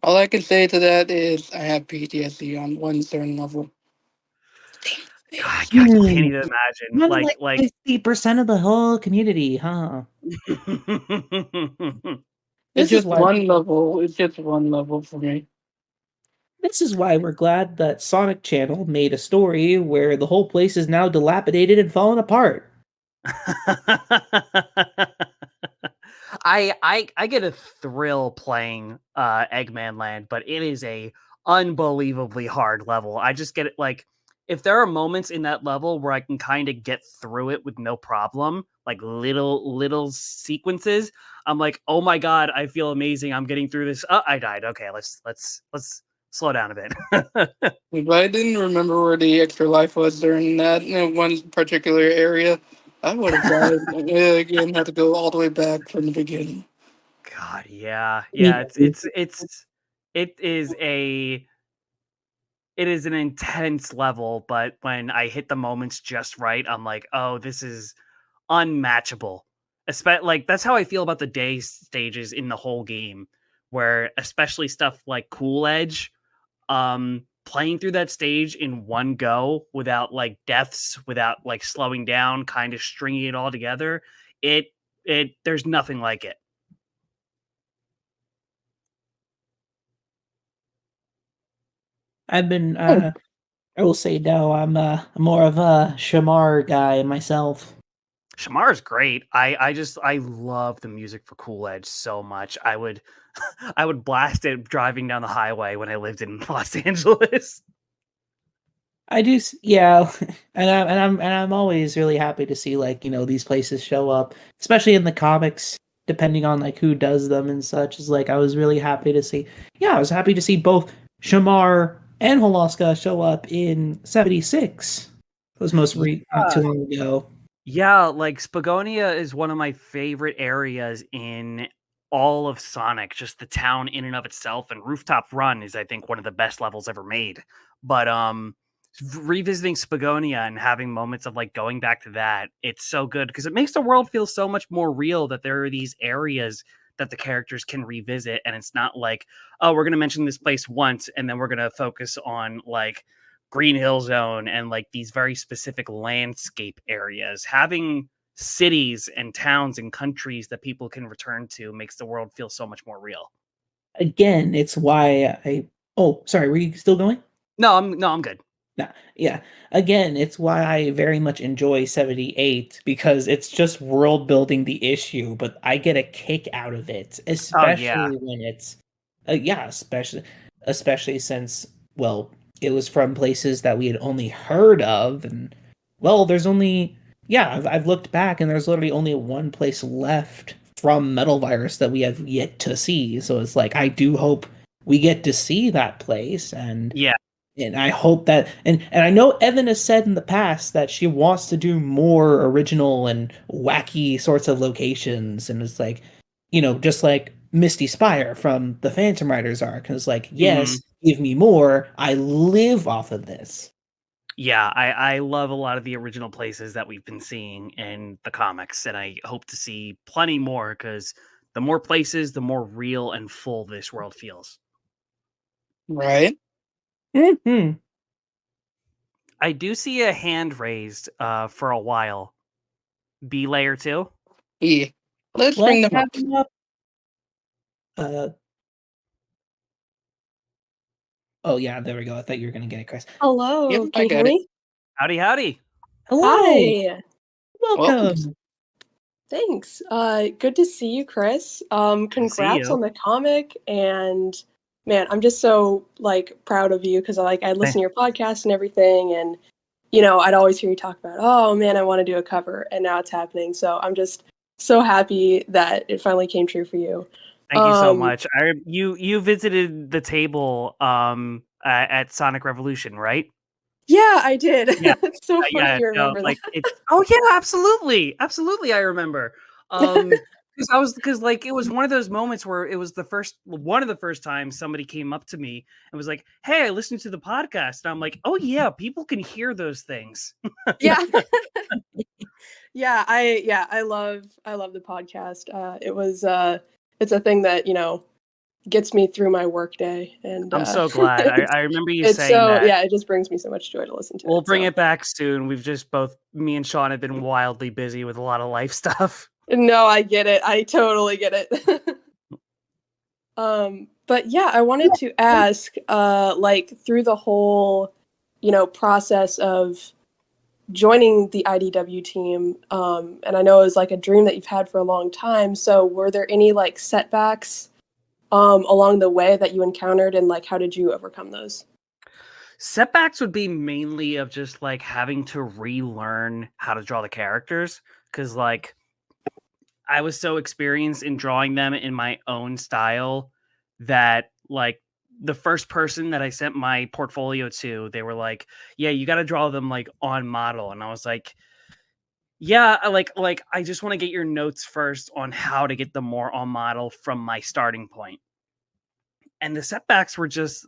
All I can say to that is I have PTSD on one certain level. God, I can't even imagine. Not like 50% of the whole community, huh? It's This is just why one level. It's just one level for me. we're glad that Sonic Channel made a story where the whole place is now dilapidated and falling apart. I get a thrill playing Eggman Land, but it is a unbelievably hard level. I just get it like if there are moments in that level where I can kind of get through it with no problem, like little sequences, I'm like, oh my God, I feel amazing. I'm getting through this. I died. Okay, let's slow down a bit. If I didn't remember where the extra life was during that one particular area, I would have died again. Had to go all the way back from the beginning. God, yeah. Yeah. It is an intense level, but when I hit the moments just right, I'm like, oh, this is unmatchable. Like that's how I feel about the day stages in the whole game, where especially stuff like Cool Edge, playing through that stage in one go without like deaths, without like slowing down, kind of stringing it all together, it there's nothing like it. I've been I will say no, I'm more of a Shamar guy myself. Shamar's great. I love the music for Cool Edge so much. I would I would blast it driving down the highway when I lived in Los Angeles. I do, yeah, and I'm always really happy to see like these places show up, especially in the comics. Depending on like who does them and such, is like I was really happy to see. Yeah, I was happy to see both Shamar and Holoska show up in '76. It was not too long ago. Yeah, like Spagonia is one of my favorite areas in all of Sonic, just the town in and of itself, and Rooftop Run is I think one of the best levels ever made. But revisiting Spagonia and having moments of like going back to that, it's so good because it makes the world feel so much more real that there are these areas that the characters can revisit, and it's not like, oh, we're going to mention this place once and then we're going to focus on like Green Hill Zone and like these very specific landscape areas. Having cities and towns and countries that people can return to makes the world feel so much more real. again, it's why I. Oh, sorry. Were you still going? No, I'm good. Yeah. Again, it's why I very much enjoy 78 because it's just world building the issue, but I get a kick out of it, especially when it's especially since it was from places that we had only heard of, and there's only I've looked back and there's literally only one place left from Metal Virus that we have yet to see. So it's like I do hope we get to see that place, and I hope that, and I know Evan has said in the past that she wants to do more original and wacky sorts of locations, and it's like, just like Misty Spire from the Phantom Riders arc, and it's like, yes, give me more. I live off of this. Yeah, I love a lot of the original places that we've been seeing in the comics, and I hope to see plenty more because the more places, the more real and full this world feels. Right. Mm-hmm. I do see a hand raised for a while. B layer 2? Yeah. Let's bring them have up. them up. Oh yeah, there we go. I thought you were gonna get it, Chris. Hello, Yep, can I you got hear it. me? Howdy. Hello. Hi. Welcome. Thanks. Good to see you, Chris. Congrats you. on the comic, and man, I'm just so proud of you because I listen to your podcast and everything, and I'd always hear you talk about, oh man, I want to do a cover, and now it's happening. So I'm just so happy that it finally came true for you. Thank you so much. You visited the table at Sonic Revolution, right? Yeah, I did. Yeah. It's so funny you remember that. Oh yeah, absolutely. I remember. Because it was one of those moments where it was one of the first times somebody came up to me and was like, "Hey, I listened to the podcast." And I'm like, "Oh yeah, people can hear those things." Yeah. I love the podcast. It's a thing that gets me through my workday, and I'm so glad. I remember you saying that. Yeah, it just brings me so much joy to listen to. We'll bring it back soon. We've just me and Sean have been wildly busy with a lot of life stuff. No, I get it. I totally get it. But yeah, I wanted to ask, through the whole, process of joining the IDW team, and I know it was a dream that you've had for a long time. So were there any setbacks along the way that you encountered, and how did you overcome those? Setbacks would be mainly of just having to relearn how to draw the characters, because I was so experienced in drawing them in my own style that the first person that I sent my portfolio to, they were like, "Yeah, you got to draw them on model," and I was like, "Yeah, I just want to get your notes first on how to get them more on model from my starting point." And the setbacks were just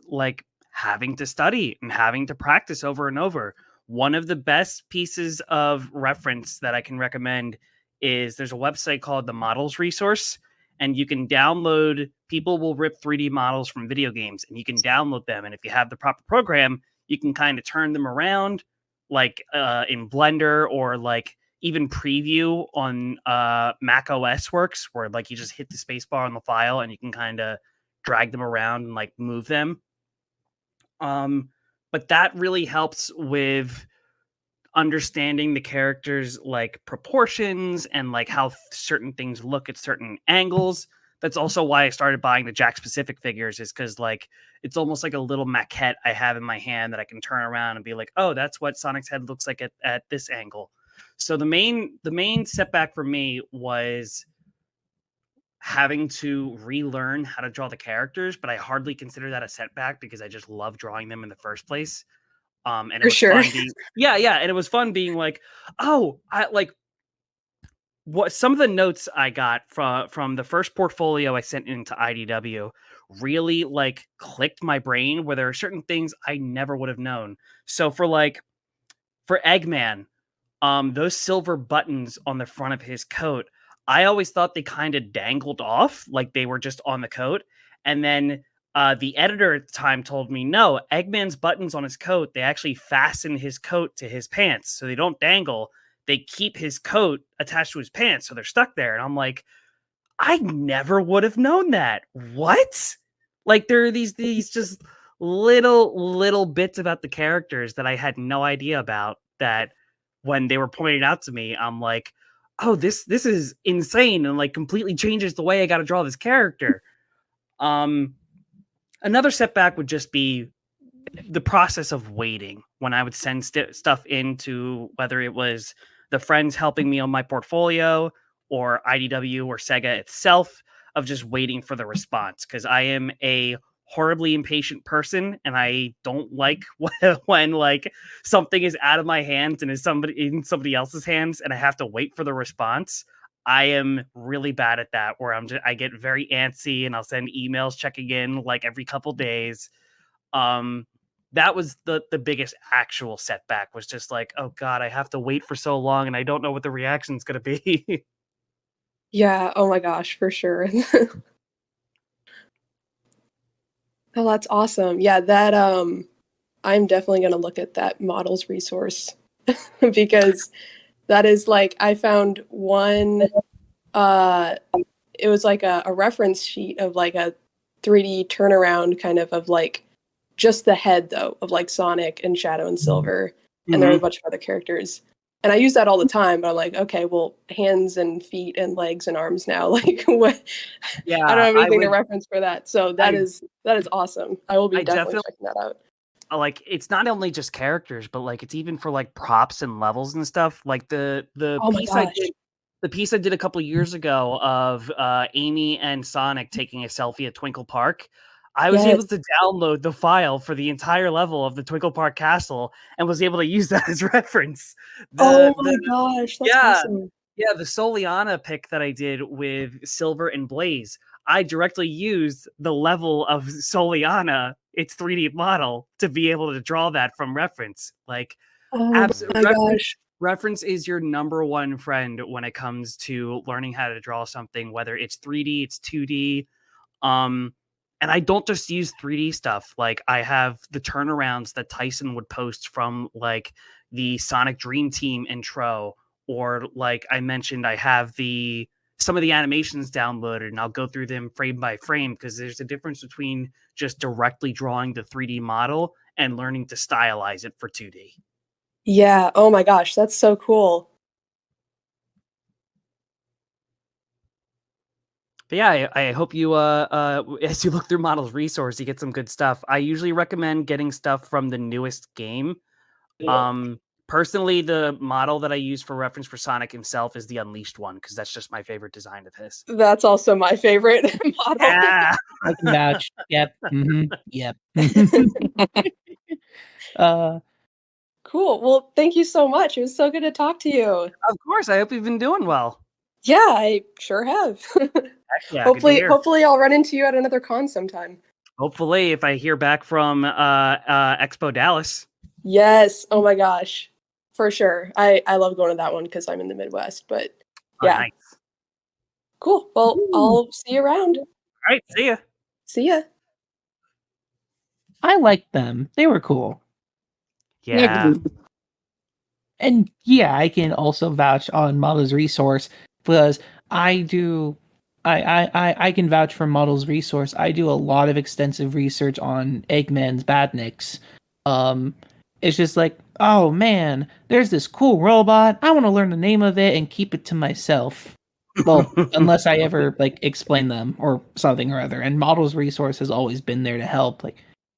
having to study and having to practice over and over. One of the best pieces of reference that I can recommend is there's a website called the Models Resource, and you can download, people will rip 3D models from video games, and you can download them. And if you have the proper program, you can kind of turn them around in Blender, or even Preview on Mac OS works, where you just hit the spacebar on the file and you can kind of drag them around and move them. But that really helps with understanding the characters' proportions and how certain things look at certain angles. That's also why I started buying the Jack specific figures, is because it's almost like a little maquette I have in my hand that I can turn around and be like, oh, that's what Sonic's head looks like at this angle. So the main setback for me was having to relearn how to draw the characters, but I hardly consider that a setback because I just love drawing them in the first place. And it was fun being, and it was fun being what some of the notes I got from the first portfolio I sent into IDW really clicked my brain, where there are certain things I never would have known. So for Eggman, those silver buttons on the front of his coat, I always thought they kind of dangled off, like they were just on the coat. And then the editor at the time told me, no, Eggman's buttons on his coat, they actually fasten his coat to his pants, so they don't dangle. They keep his coat attached to his pants, so they're stuck there. And I'm like, I never would have known that. What? Like there are these just little bits about the characters that I had no idea about, that when they were pointed out to me, I'm like, oh, this is insane, and like completely changes the way I got to draw this character. Another setback would just be the process of waiting when I would send stuff into, whether it was the friends helping me on my portfolio or IDW or Sega itself, of just waiting for the response, because I am a horribly impatient person and I don't like when like something is out of my hands and is in somebody else's hands and I have to wait for the response. I am really bad at that, where I get very antsy and I'll send emails checking in like every couple days. That was the biggest actual setback, was just like, oh god, I have to wait for so long and I don't know what the reaction's going to be. Yeah, oh my gosh, for sure. Oh, that's awesome. Yeah, that I'm definitely going to look at that models resource because that is like, I found one it was like a reference sheet of like a 3D turnaround kind of like just the head though of like Sonic and Shadow and Silver, and there were a bunch of other characters. And I use that all the time, but I'm like, okay, well, hands and feet and legs and arms now. Like, what? Yeah, I don't have anything to reference for that. So that is awesome. I will be definitely checking that out. Like, it's not only just characters, but like it's even for like props and levels and stuff. Like the piece I did a couple years ago of Amy and Sonic taking a selfie at Twinkle Park. I was able to download the file for the entire level of the Twinkle Park Castle and was able to use that as reference. Oh my gosh, that's awesome. Yeah, the Soliana pick that I did with Silver and Blaze, I directly used the level of Soliana, its 3D model, to be able to draw that from reference. Like, reference is your number one friend when it comes to learning how to draw something, whether it's 3D, it's 2D. And I don't just use 3D stuff. Like, I have the turnarounds that Tyson would post from like the Sonic Dream Team intro, or like I mentioned, I have some of the animations downloaded and I'll go through them frame by frame, because there's a difference between just directly drawing the 3D model and learning to stylize it for 2D. Yeah. Oh my gosh, that's so cool. But yeah, I hope you, as you look through Models Resource, you get some good stuff. I usually recommend getting stuff from the newest game. Personally, the model that I use for reference for Sonic himself is the Unleashed one, because that's just my favorite design of his. That's also my favorite model. Yeah. I can vouch. Yep. Yep. Cool. Well, thank you so much. It was so good to talk to you. Of course. I hope you've been doing well. Yeah, I sure have. Yeah, hopefully I'll run into you at another con sometime. Hopefully, if I hear back from Expo Dallas. Yes. Oh my gosh. For sure. I love going to that one because I'm in the Midwest, but yeah. Nice. Cool. Well, I'll see you around. All right. See ya. See ya. I liked them. They were cool. Yeah. And yeah, I can also vouch on Models Resource, because I can vouch for Models Resource. I do a lot of extensive research on Eggman's Badniks. It's just like, oh man, there's this cool robot. I want to learn the name of it and keep it to myself. Well, unless I ever like explain them or something or other. And Models Resource has always been there to help. Like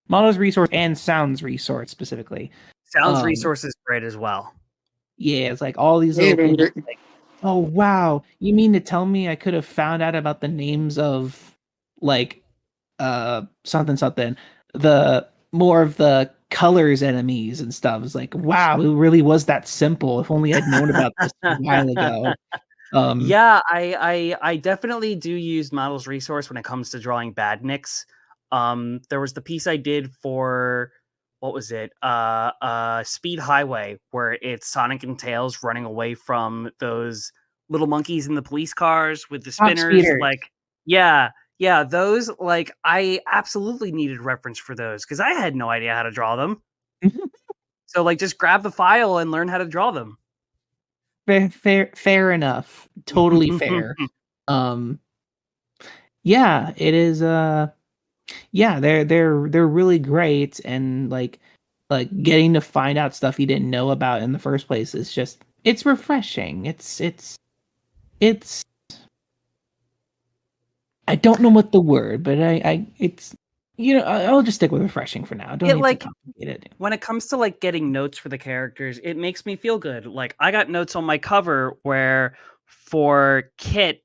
Models Resource and Sounds Resource specifically. Sounds Resource is great as well. Yeah, it's like all these little things, like, oh wow, you mean to tell me I could have found out about the names of like something, the more of the colors enemies and stuff. It's like, wow, it really was that simple. If only I'd known about this a while ago. Yeah, I definitely do use Models Resource when it comes to drawing Badniks. There was the piece I did for, what was it? Speed Highway, where it's Sonic and Tails running away from those little monkeys in the police cars with the spinners. Like, yeah, those, like, I absolutely needed reference for those because I had no idea how to draw them. So, like, just grab the file and learn how to draw them. Fair enough. Totally fair. Yeah, it is Yeah, they're really great, and like getting to find out stuff you didn't know about in the first place is just it's refreshing. It's I don't know what the word, but I it's I'll just stick with refreshing for now. Don't It need to like complicate it. when it comes to like getting notes for the characters, it makes me feel good. Like I got notes on my cover where for Kit,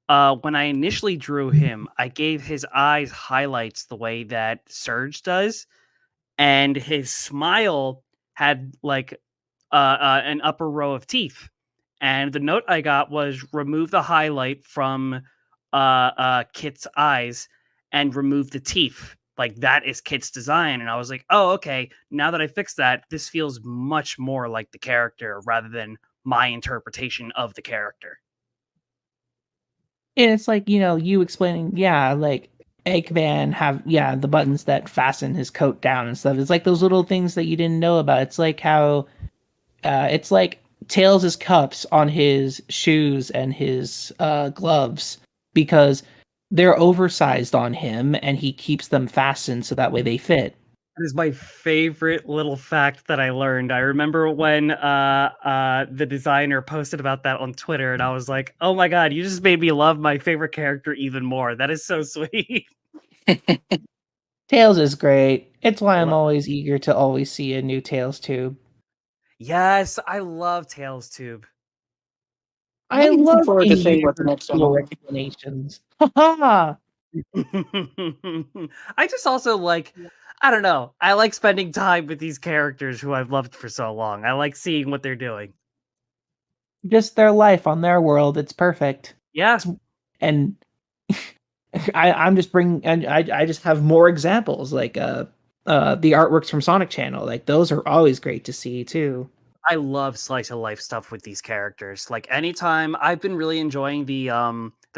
when I initially drew him, I gave his eyes highlights the way that Surge does, and his smile had like an upper row of teeth. And the note I got was remove the highlight from Kit's eyes and remove the teeth. Like that is Kit's design. And I was like, oh, okay. Now that I fixed that, this feels much more like the character rather than my interpretation of the character. And it's like, you explaining, like Eggman have the buttons that fasten his coat down and stuff. It's like those little things that you didn't know about. It's like how it's like Tails' cups on his shoes and his gloves because they're oversized on him and he keeps them fastened so that way they fit. That is my favorite little fact that I learned. I remember when the designer posted about that on Twitter, and I was like, "Oh my god, you just made me love my favorite character even more." That is so sweet. Tails is great. It's why I'm always eager to always see a new Tails tube. Yes, I love Tails Tube. I I'm looking love forward to seeing what the next one will be. explanations. Ha I just also like, I don't know. I like spending time with these characters who I've loved for so long. I like seeing what they're doing. Just their life on their world. It's perfect. Yeah. And I'm just bringing, and I just have more examples like the artworks from Sonic Channel. Like those are always great to see too. I love slice of life stuff with these characters. Like anytime I've been really enjoying the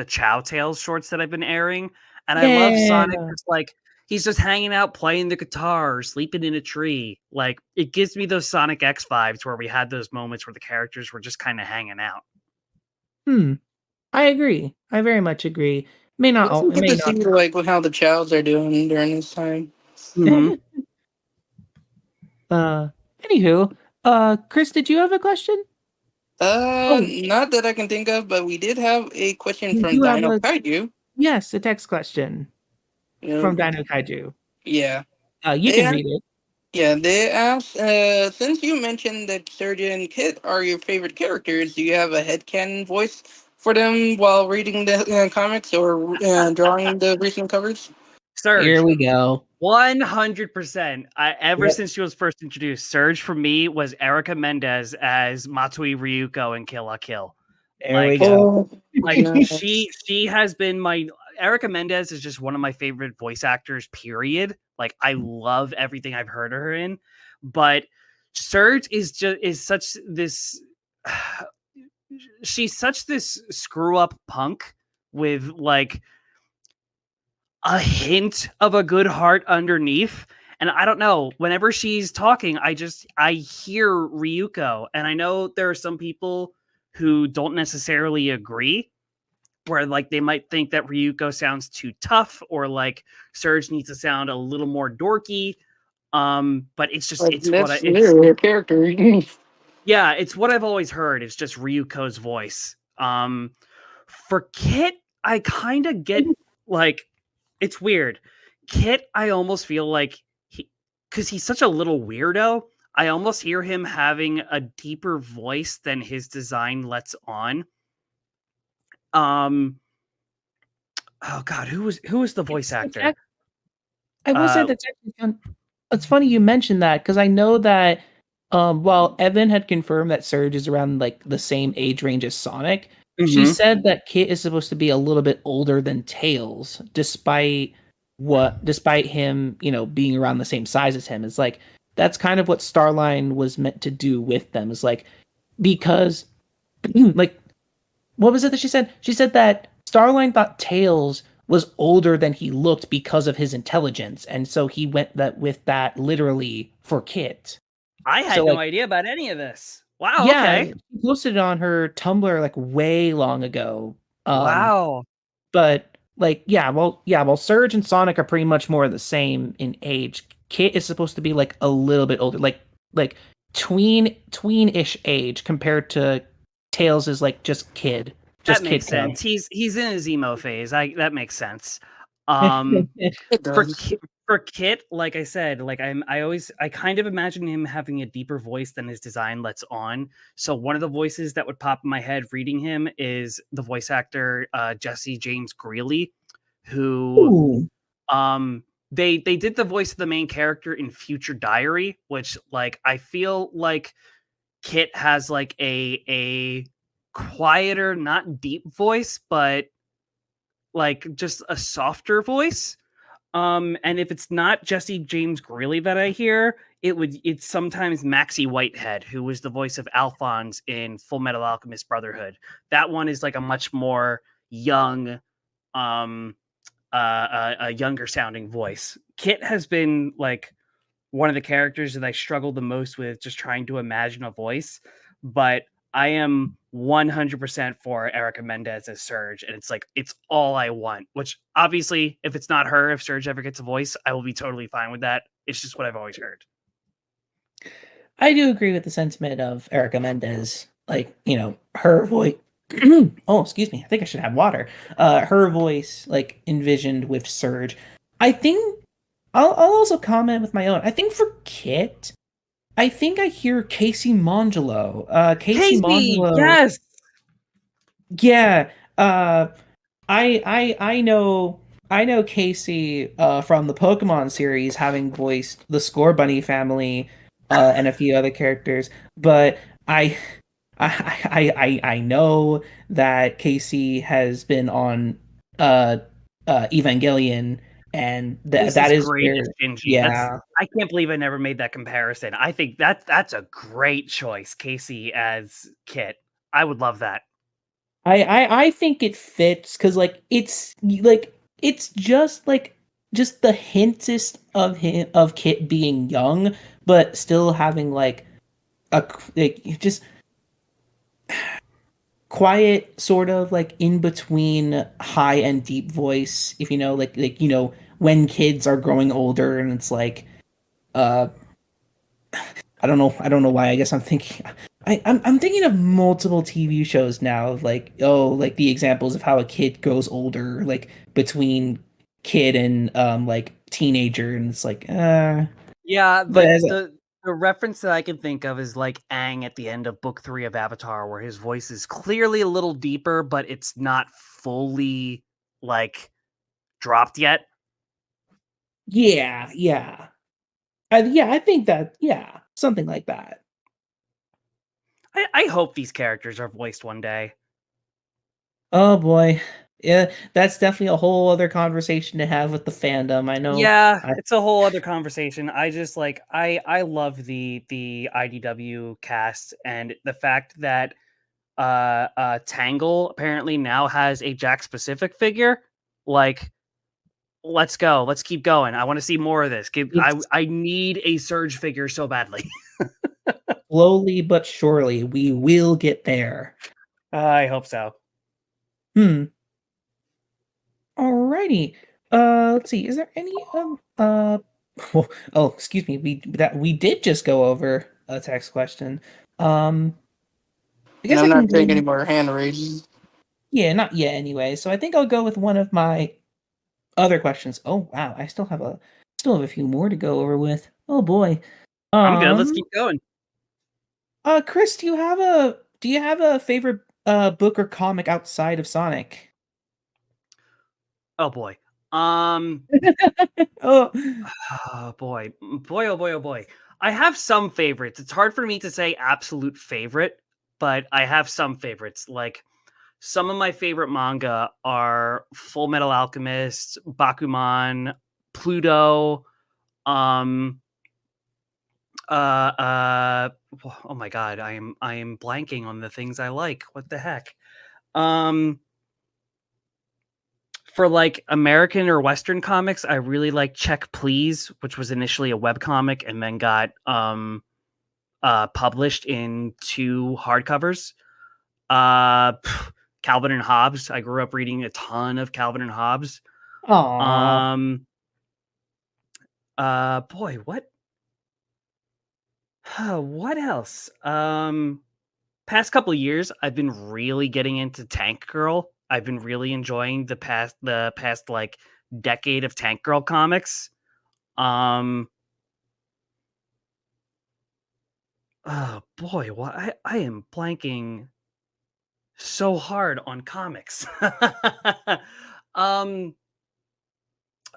Chow Tales shorts that I've been airing, and I love Sonic just like he's just hanging out playing the guitar or sleeping in a tree. Like it gives me those Sonic X vibes where we had those moments where the characters were just kind of hanging out. I agree. I very much agree. May not all. It's good to see like how the Chows are doing during this time. Mm-hmm. Anywho, Kris, did you have a question? Not that I can think of, but we did have a question from Dino Kaiju. Yes, a text question from Dino Kaiju. Yeah. You can read it. Yeah, they asked, since you mentioned that Surge and Kit are your favorite characters, do you have a headcanon voice for them while reading the comics or drawing the recent covers? Surge. Here we go. 100%. Since she was first introduced, Surge for me was Erica Mendez as Matsui Ryuko in Kill la Kill. There we go. She has been my Erica Mendez is just one of my favorite voice actors, period. Like I love everything I've heard of her in. But Surge is such this she's such this screw up punk with like a hint of a good heart underneath. And I don't know, whenever she's talking, I hear Ryuko. And I know there are some people who don't necessarily agree, where like they might think that Ryuko sounds too tough or like Surge needs to sound a little more dorky. But it's just like, it's what her character. Yeah, it's what I've always heard. It's just Ryuko's voice. For Kit, I kind of get like it's weird. Kit, I almost feel like because he's such a little weirdo, I almost hear him having a deeper voice than his design lets on. Oh God, who was the voice actor? I will say that's actually fun. It's funny you mentioned that because I know that while Evan had confirmed that Surge is around like the same age range as Sonic, she said that Kit is supposed to be a little bit older than Tails, despite him, being around the same size as him. It's like that's kind of what Starline was meant to do with them. Is like because like what was it that she said? She said that Starline thought Tails was older than he looked because of his intelligence, and so he went with that literally for Kit. I had no idea about any of this. Wow. Yeah, okay. She posted it on her Tumblr like way long ago. Wow. But Surge and Sonic are pretty much more the same in age. Kit is supposed to be like a little bit older, like tween-ish age compared to Tails is like just kid. Just that makes kid sense. He's in his emo phase. That makes sense. It does. For Kit, like I said, like I kind of imagine him having a deeper voice than his design lets on. So one of the voices that would pop in my head reading him is the voice actor Jesse James Greeley, who they did the voice of the main character in Future Diary, which like I feel like Kit has like a quieter, not deep voice, but like just a softer voice. And if it's not Jesse James Greeley that I hear, it's sometimes Maxie Whitehead, who was the voice of Alphonse in Full Metal Alchemist Brotherhood. That one is like a much more young, a younger sounding voice. Kit has been like one of the characters that I struggle the most with just trying to imagine a voice, but I am 100% for Erica Mendez as Surge, and it's all I want. Which obviously, if it's not her, if Surge ever gets a voice, I will be totally fine with that. It's just what I've always heard. I do agree with the sentiment of Erica Mendez. Like, her voice. Oh, excuse me. I think I should have water. Her voice, like envisioned with Surge. I think I'll also comment with my own. I think for Kit, I think I hear Casey Mongelo. Casey Mongelo. Yes. Yeah. I know Casey from the Pokemon series, having voiced the Score Bunny family and a few other characters, but I know that Casey has been on Evangelion, and that is great where, as Shinji. yeah. I can't believe I never made that comparison. I think that's a great choice, Casey as Kit. I would love that. I think it fits because it's just the hintest of him of Kit being young, but still having just quiet, sort of like in between high and deep voice. If when kids are growing older and it's like I don't know why. I guess I'm thinking. I'm thinking of multiple TV shows now of like the examples of how a kid grows older, like between kid and like teenager, and it's like Yeah, but the reference that I can think of is like Aang at the end of Book 3 of Avatar, where his voice is clearly a little deeper, but it's not fully like dropped yet. yeah. I think that something like that. I hope these characters are voiced one day. Oh boy. Yeah, that's definitely a whole other conversation to have with the fandom. I know. Yeah, it's a whole other conversation. I just like I love the IDW cast, and the fact that Tangle apparently now has a Jack specific figure. Like, let's go. Let's keep going. I want to see more of this. I need a Surge figure so badly. Slowly but surely, we will get there. I hope so. Alrighty. Let's see. Is there any oh, excuse me. We did just go over a text question. I guess I'm I not can taking any more hand raises. Yeah, not yet anyway. So I think I'll go with one of my other questions. Oh wow, I still have a few more to go over with. Oh boy. I'm good. Let's keep going. Kris, do you have a favorite book or comic outside of Sonic? Oh boy. Oh. Oh boy. Oh boy. I have some favorites. It's hard for me to say absolute favorite, but I have some favorites. Like, some of my favorite manga are Full Metal Alchemist, Bakuman, Pluto, oh my god, I am blanking on the things I like. What the heck? For like American or Western comics, I really like Check Please, which was initially a webcomic and then got published in 2 hardcovers. Calvin and Hobbes. I grew up reading a ton of Calvin and Hobbes. Aww. Boy, what else? Past couple of years, I've been really getting into Tank Girl. I've been really enjoying the past like decade of Tank Girl comics. Oh boy, what I am blanking so hard on comics.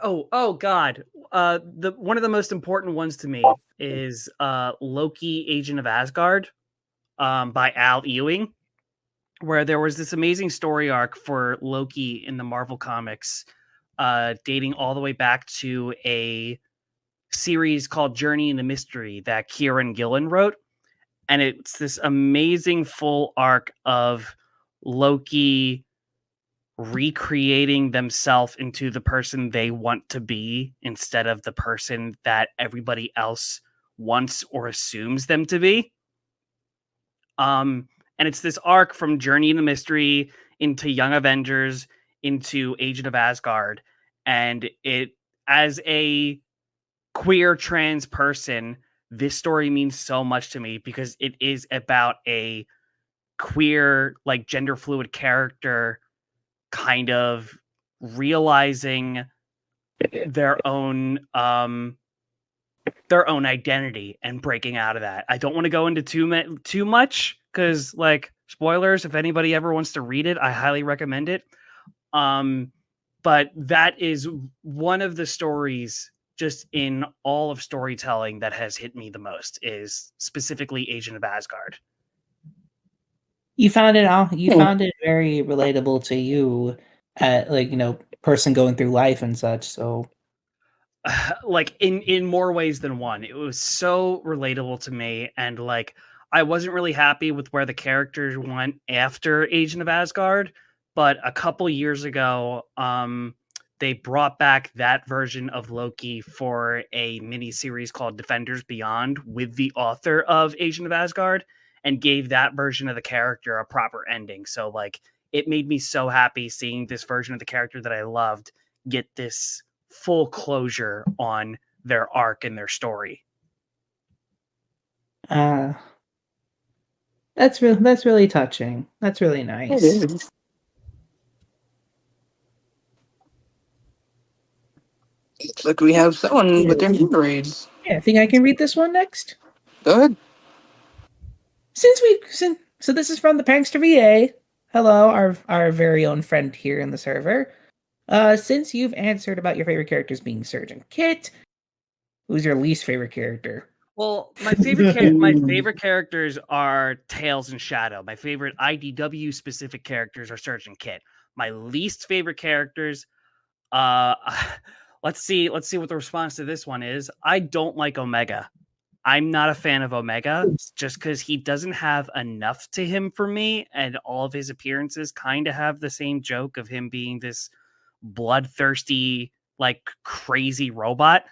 Oh god. The one of the most important ones to me is Loki, Agent of Asgard, by Al Ewing, where there was this amazing story arc for Loki in the Marvel comics, dating all the way back to a series called Journey into Mystery that Kieran Gillen wrote. And it's this amazing full arc of Loki recreating themselves into the person they want to be instead of the person that everybody else wants or assumes them to be. And it's this arc from Journey into Mystery into Young Avengers into Agent of Asgard. And it, as a queer trans person, this story means so much to me because it is about a queer, like gender fluid character kind of realizing their own identity and breaking out of that. I don't want to go into too much because, like, spoilers, if anybody ever wants to read it, I highly recommend it. But that is one of the stories just in all of storytelling that has hit me the most, is specifically Agent of Asgard. You found it out. You found it very relatable to you, like, you know, person going through life and such. So, like in more ways than one, it was so relatable to me, and like I wasn't really happy with where the characters went after Agent of Asgard, but a couple years ago, they brought back that version of Loki for a mini series called Defenders Beyond with the author of Agent of Asgard, and gave that version of the character a proper ending. So like it made me so happy seeing this version of the character that I loved get this full closure on their arc and their story. that's really touching. That's really nice. It is. Look, we have someone with their hand raised. Yeah, I think I can read this one next. Go ahead. So this is from the Prankster VA. Hello, our very own friend here in the server. Since you've answered about your favorite characters being Surge and Kit, who's your least favorite character? Well, my favorite characters are Tails and Shadow. My favorite IDW specific characters are Surge and Kit. My least favorite characters, let's see what the response to this one is. I don't like Omega. I'm not a fan of Omega just because he doesn't have enough to him for me, and all of his appearances kind of have the same joke of him being this bloodthirsty, like crazy robot.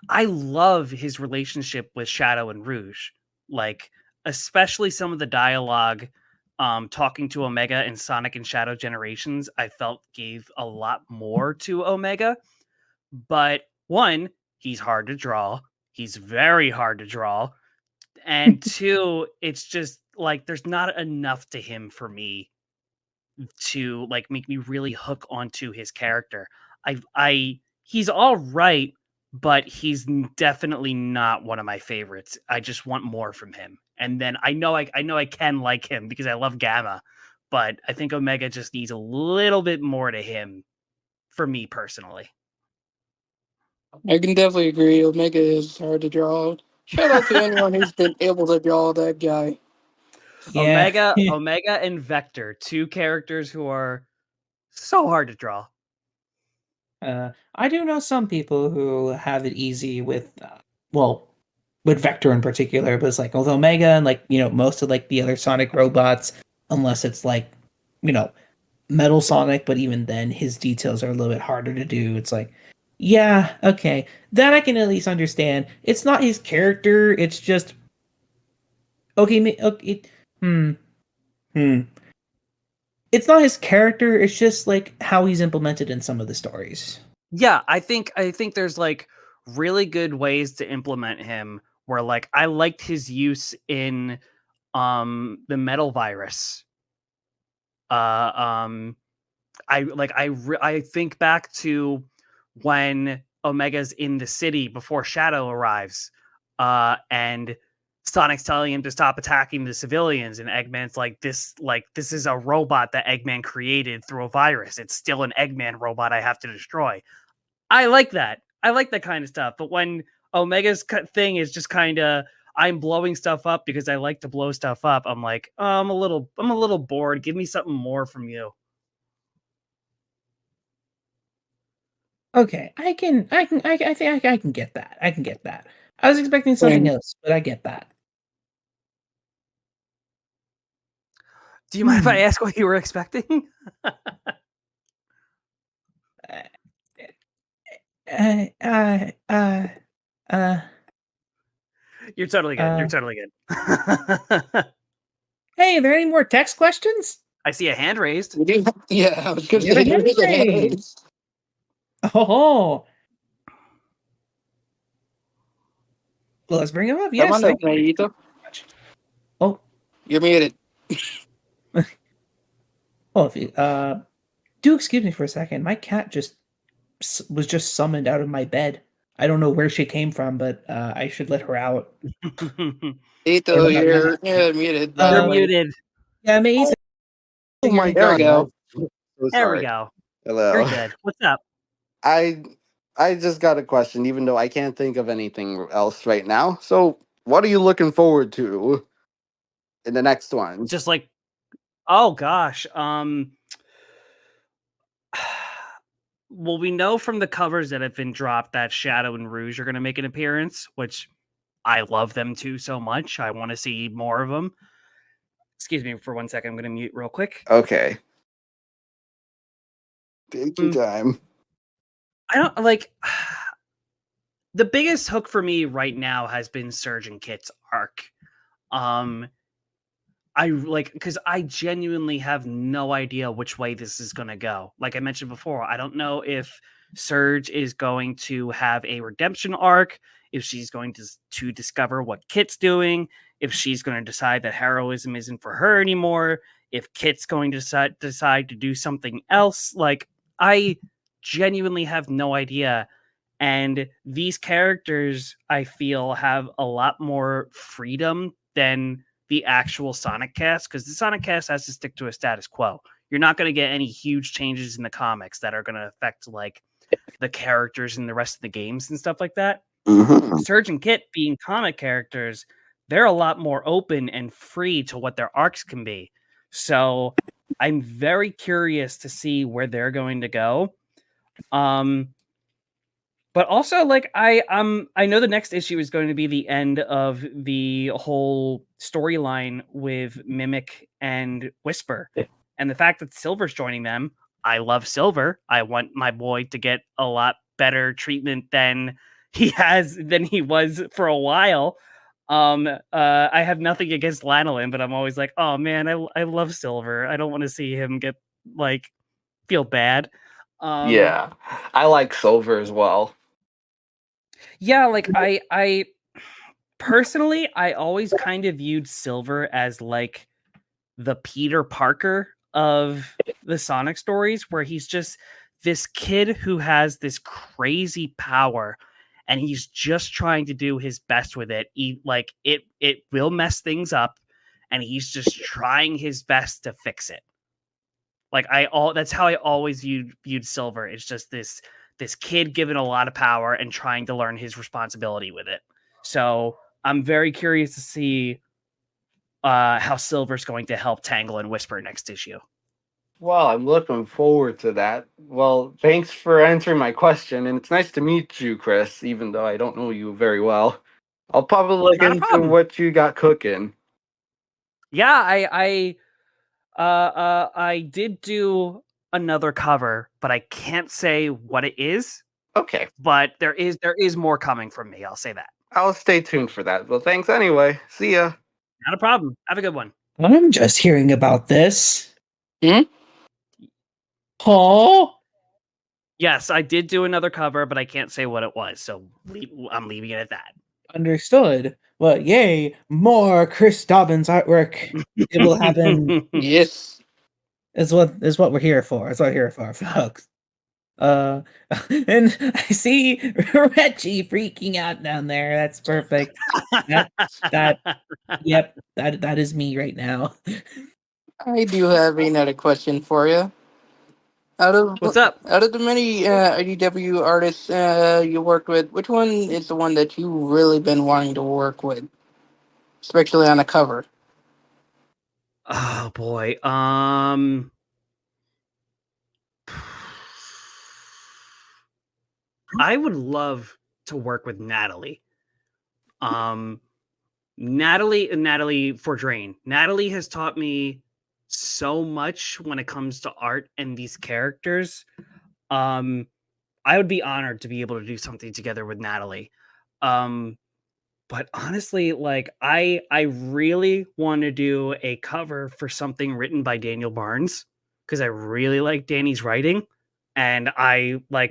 I love his relationship with Shadow and Rouge, like especially some of the dialogue talking to Omega and Sonic and Shadow Generations, I felt gave a lot more to Omega. But one, he's hard to draw. He's very hard to draw. And two, it's just like there's not enough to him for me to like make me really hook onto his character. He's all right, but he's definitely not one of my favorites. I just want more from him. And then I know I can like him because I love Gamma, but I think Omega just needs a little bit more to him for me personally. I can definitely agree. Omega is hard to draw. Shout out to anyone who's been able to draw that guy. Yeah. Omega and Vector, two characters who are so hard to draw. I do know some people who have it easy with, with Vector in particular, but it's like with Omega and like, you know, most of like the other Sonic robots, unless it's like, you know, Metal Sonic, but even then his details are a little bit harder to do. It's like, yeah, okay, that I can at least understand. It's not his character, it's just okay. It's not his character, it's just like how he's implemented in some of the stories. Yeah, I think there's like really good ways to implement him where like I liked his use in the metal virus. I think back to when Omega's in the city before Shadow arrives, and Sonic's telling him to stop attacking the civilians, and Eggman's like this is a robot that Eggman created through a virus. It's still an Eggman robot I have to destroy. I like that. I like that kind of stuff. But when Omega's thing is just kind of I'm blowing stuff up because I like to blow stuff up, I'm like, oh, I'm a little bored. Give me something more from you. Okay, I think I can get that. I can get that. I was expecting something else, but I get that. Do you mind if I ask what you were expecting? You're totally good. You're totally good. Hey, are there any more text questions? I see a hand raised. Yeah, I was going to say hand raised. Oh. Well, let's bring him up. Yes. Come on up, Mayito. Oh. You're muted. Oh, if you, do excuse me for a second. My cat was just summoned out of my bed. I don't know where she came from, but I should let her out. Ito, you're muted. You're muted. Yeah, amazing. Oh my There we god. go. So There we sorry. go. Hello. You're good. What's up? I just got a question, even though I can't think of anything else right now. So, what are you looking forward to in the next one? Just like, oh gosh. Well, we know from the covers that have been dropped that Shadow and Rouge are going to make an appearance, which I love them too so much. I want to see more of them. Excuse me for 1 second. I'm going to mute real quick. Okay. Take your time. I don't like the biggest hook for me right now has been Surge and Kit's arc. I like because I genuinely have no idea which way this is going to go. Like I mentioned before, I don't know if Surge is going to have a redemption arc, if she's going to discover what Kit's doing, if she's going to decide that heroism isn't for her anymore, if Kit's going to decide to do something else. Like I genuinely have no idea. And these characters, I feel, have a lot more freedom than the actual Sonic cast, because the Sonic cast has to stick to a status quo. You're not going to get any huge changes in the comics that are going to affect like the characters in the rest of the games and stuff like that. Mm-hmm. Surge and Kit being comic characters, they're a lot more open and free to what their arcs can be. So I'm very curious to see where they're going to go. But also, like I know the next issue is going to be the end of the whole storyline with Mimic and Whisper, and the fact that Silver's joining them. I love Silver. I want my boy to get a lot better treatment than he was for a while. I have nothing against Lanolin, but I'm always like, oh man, I love Silver. I don't want to see him get like feel bad. Yeah, I like Silver as well. Yeah, like I personally, I always kind of viewed Silver as like the Peter Parker of the Sonic stories, where he's just this kid who has this crazy power and he's just trying to do his best with it. It will mess things up and he's just trying his best to fix it. Like that's how I always viewed Silver. It's just this kid given a lot of power and trying to learn his responsibility with it. So I'm very curious to see how Silver's going to help Tangle and Whisper next issue. Well, I'm looking forward to that. Well, thanks for answering my question, and it's nice to meet you, Kris, even though I don't know you very well. I'll probably look into what you got cooking. Yeah, I did do another cover, but I can't say what it is. Okay. But there is more coming from me. I'll say that. I'll stay tuned for that. Well, thanks anyway. See ya. Not a problem. Have a good one. I'm just hearing about this. Hmm? Oh, Yes, I did do another cover, but I can't say what it was, so I'm leaving it at that. understood. Well, yay, more Kris Dobbins artwork. It will happen. Yes. Is what we're here for. That's what we're here for, folks. And I see Reggie freaking out down there. That's perfect. Yep, that is me right now. I do have another question for you. What's up? Out of the many IDW artists you worked with, which one is the one that you really been wanting to work with, especially on a cover? Oh boy. I would love to work with Natalie. Natalie Fordrain. Natalie has taught me so much when it comes to art and these characters. I would be honored to be able to do something together with Natalie. But honestly, like I really want to do a cover for something written by Daniel Barnes because I really like Danny's writing, and I'm a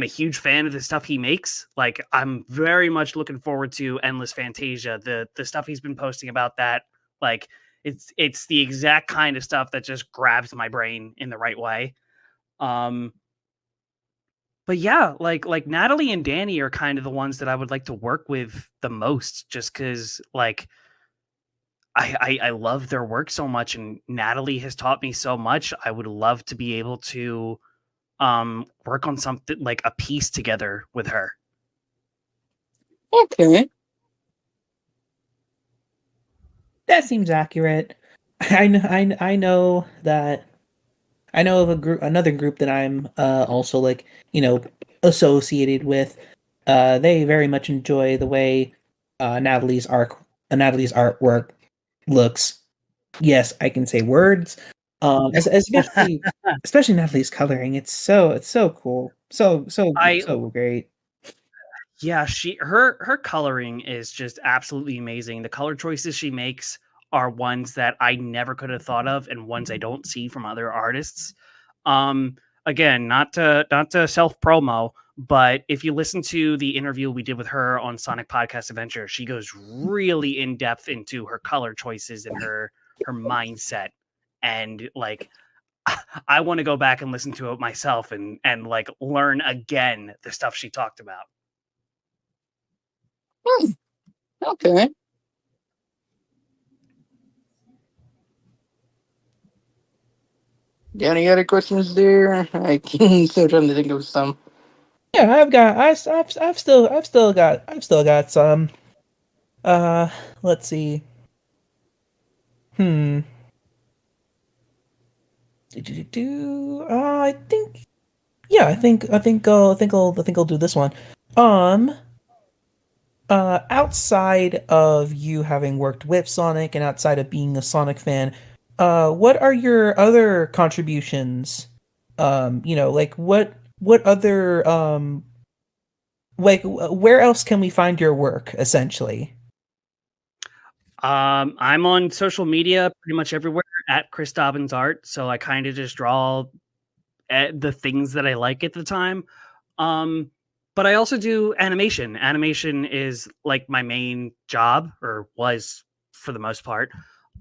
huge fan of the stuff he makes. Like I'm very much looking forward to Endless Fantasia. The stuff he's been posting about that, like it's the exact kind of stuff that just grabs my brain in the right way. But yeah, like Natalie and Danny are kind of the ones that I would like to work with the most, just because like I love their work so much, and Natalie has taught me so much. I would love to be able to work on something like a piece together with her. Okay. That seems accurate. I know that I know of another group that I'm also like, associated with. They very much enjoy the way Natalie's artwork looks. Yes, I can say words. Especially Natalie's coloring. It's so cool. So great. Yeah, her coloring is just absolutely amazing. The color choices she makes are ones that I never could have thought of and ones I don't see from other artists. Again, not to self promo, but if you listen to the interview we did with her on Sonic Podcast Adventure, she goes really in depth into her color choices and her mindset. And like I want to go back and listen to it myself and like learn again the stuff she talked about. Okay. Got any other questions there? I can still trying to think of some. Yeah, I've still got some. Let's see. I think. Yeah, I think I'll do this one. Outside of you having worked with Sonic and outside of being a Sonic fan, what are your other contributions? Like what other like where else can we find your work essentially? I'm on social media pretty much everywhere at Kris Dobbins Art, so I kind of just draw the things that I like at the time. But I also do animation. Animation is like my main job, or was for the most part.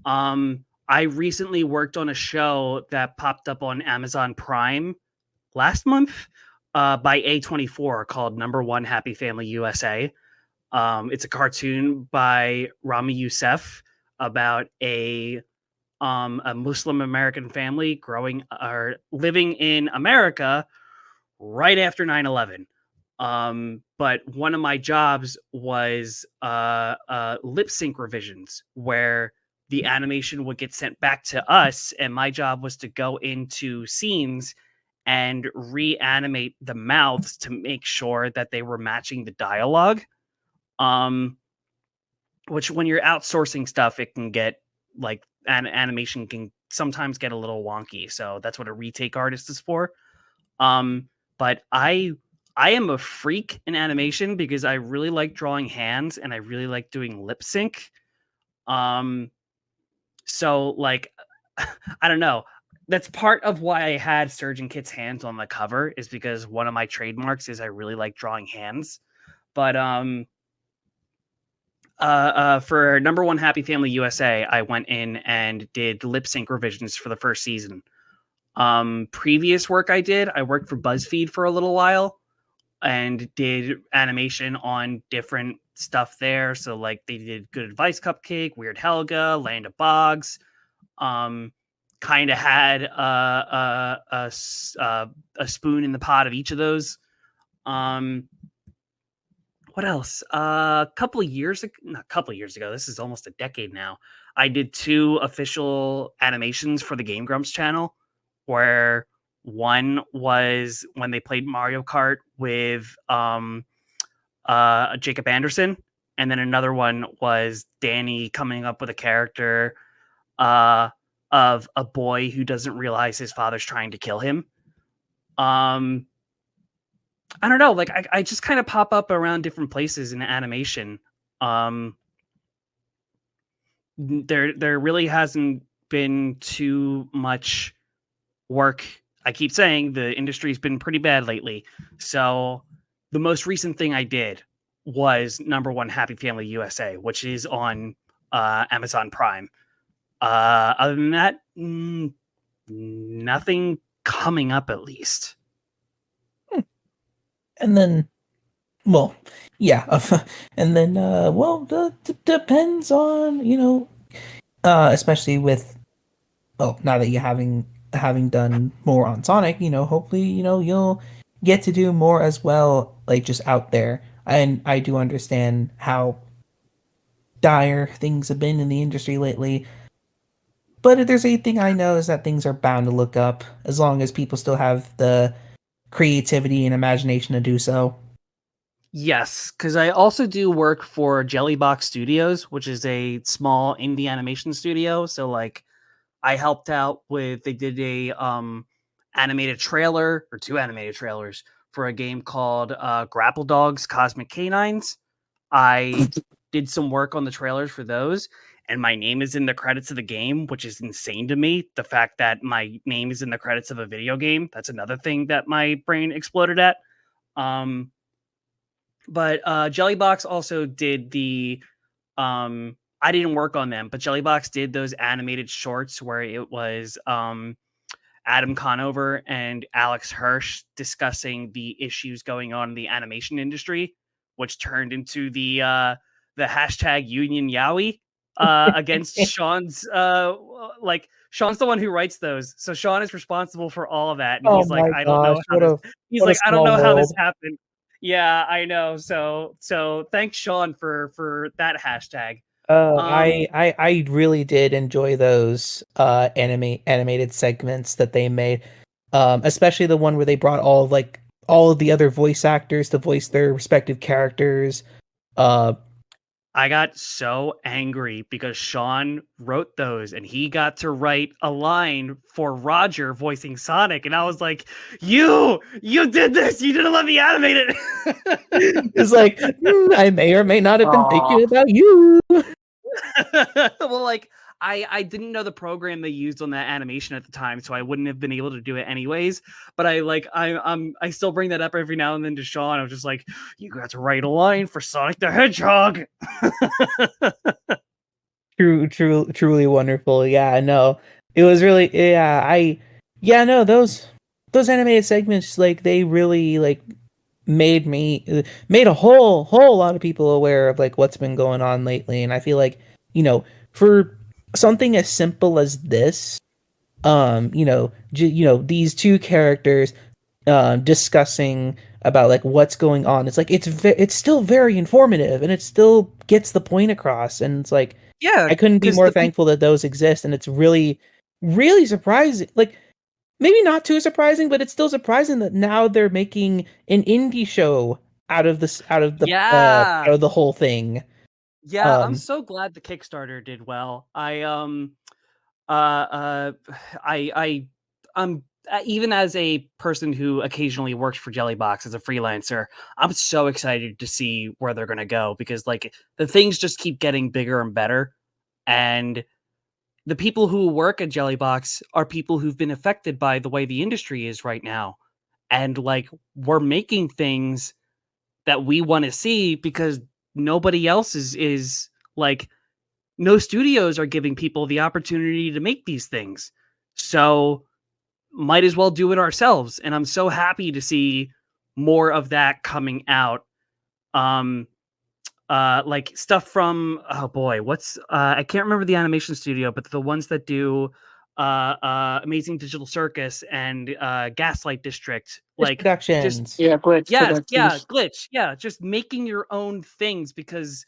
I recently worked on a show that popped up on Amazon Prime last month by A24 called Number One Happy Family USA. It's a cartoon by Rami Youssef about a Muslim American family growing or living in America right after 9/11. But one of my jobs was lip sync revisions where the animation would get sent back to us, and my job was to go into scenes and reanimate the mouths to make sure that they were matching the dialogue. Which when you're outsourcing stuff, it can get like animation can sometimes get a little wonky. So that's what a retake artist is for. But I am a freak in animation because I really like drawing hands and I really like doing lip sync. So like, I don't know. That's part of why I had Surgeon Kit's hands on the cover, is because one of my trademarks is I really like drawing hands. But for number one Happy Family USA, I went in and did lip sync revisions for the first season. Previous work I worked for BuzzFeed for a little while and did animation on different stuff there. So like they did Good Advice Cupcake, Weird Helga, Land of Bogs. Kind of had a spoon in the pot of each of those. What else? Not a couple of years ago. This is almost a decade now. I did 2 official animations for the Game Grumps channel, where one was when they played Mario Kart with Jacob Anderson, and then another one was Danny coming up with a character of a boy who doesn't realize his father's trying to kill him. I don't know, like I just kind of pop up around different places in animation. There really hasn't been too much work. I keep saying the industry's been pretty bad lately. So the most recent thing I did was number one Happy Family USA, which is on Amazon Prime. Other than that, nothing coming up, at least. And then, well, yeah, and then, well, depends on, you know, especially with, oh, now that you having done more on Sonic, you know, hopefully, you know, you'll get to do more as well, like just out there. And I do understand how dire things have been in the industry lately. But if there's anything I know is that things are bound to look up as long as people still have the creativity and imagination to do so. Yes, because I also do work for Jellybox Studios, which is a small indie animation studio. So like I helped out with, they did a animated trailer or 2 animated trailers for a game called Grapple Dogs Cosmic Canines. I did some work on the trailers for those, and my name is in the credits of the game, which is insane to me. The fact that my name is in the credits of a video game, that's another thing that my brain exploded at. But Jellybox also did the I didn't work on them, but Jellybox did those animated shorts where it was Adam Conover and Alex Hirsch discussing the issues going on in the animation industry, which turned into the hashtag Union Yowie against Sean's like Sean's the one who writes those. So Sean is responsible for all of that. And he's like, I don't know how this, he's like, I don't know how this happened. Yeah, I know. So thanks, Sean, for that hashtag. I really did enjoy those animated segments that they made, especially the one where they brought all of the other voice actors to voice their respective characters. I got so angry because Sean wrote those and he got to write a line for Roger voicing Sonic. And I was like, you did this. You didn't let me animate it. It's like, I may or may not have been thinking about you. Well, like, I didn't know the program they used on that animation at the time, so I wouldn't have been able to do it anyways. But I still bring that up every now and then to Sean. I'm just like, you got to write a line for Sonic the Hedgehog. Truly wonderful. Yeah, no, it was really, those animated segments, like, they really like made a whole lot of people aware of like what's been going on lately. And I feel like, you know, for something as simple as this, these 2 characters discussing about like what's going on, it's like it's still very informative and it still gets the point across. And it's like, yeah, I couldn't be more thankful that those exist. And it's really, really surprising, like maybe not too surprising, but it's still surprising that now they're making an indie show out of the whole thing. Yeah, I'm so glad the Kickstarter did well. I'm even as a person who occasionally works for Jellybox as a freelancer, I'm so excited to see where they're going to go, because like the things just keep getting bigger and better. And the people who work at Jellybox are people who've been affected by the way the industry is right now. And like, we're making things that we want to see because nobody else is like, no studios are giving people the opportunity to make these things. So might as well do it ourselves. And I'm so happy to see more of that coming out. Like stuff from, oh boy, what's I can't remember the animation studio, but the ones that do Amazing Digital Circus and Gaslight District, like Productions. just Yeah, Glitch yeah, Productions. Glitch, yeah, just making your own things because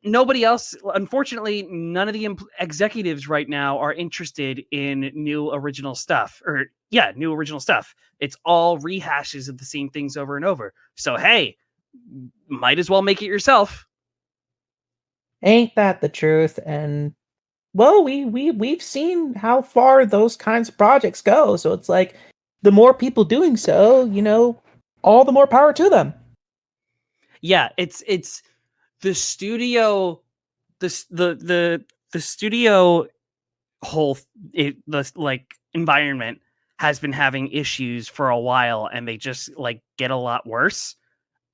nobody else, unfortunately, none of the executives right now are interested in new original stuff. It's all rehashes of the same things over and over. So hey, might as well make it yourself. Ain't that the truth? And well, we've seen how far those kinds of projects go. So it's like the more people doing so, all the more power to them. Yeah, it's the studio, the studio whole the like environment has been having issues for a while, and they just like get a lot worse.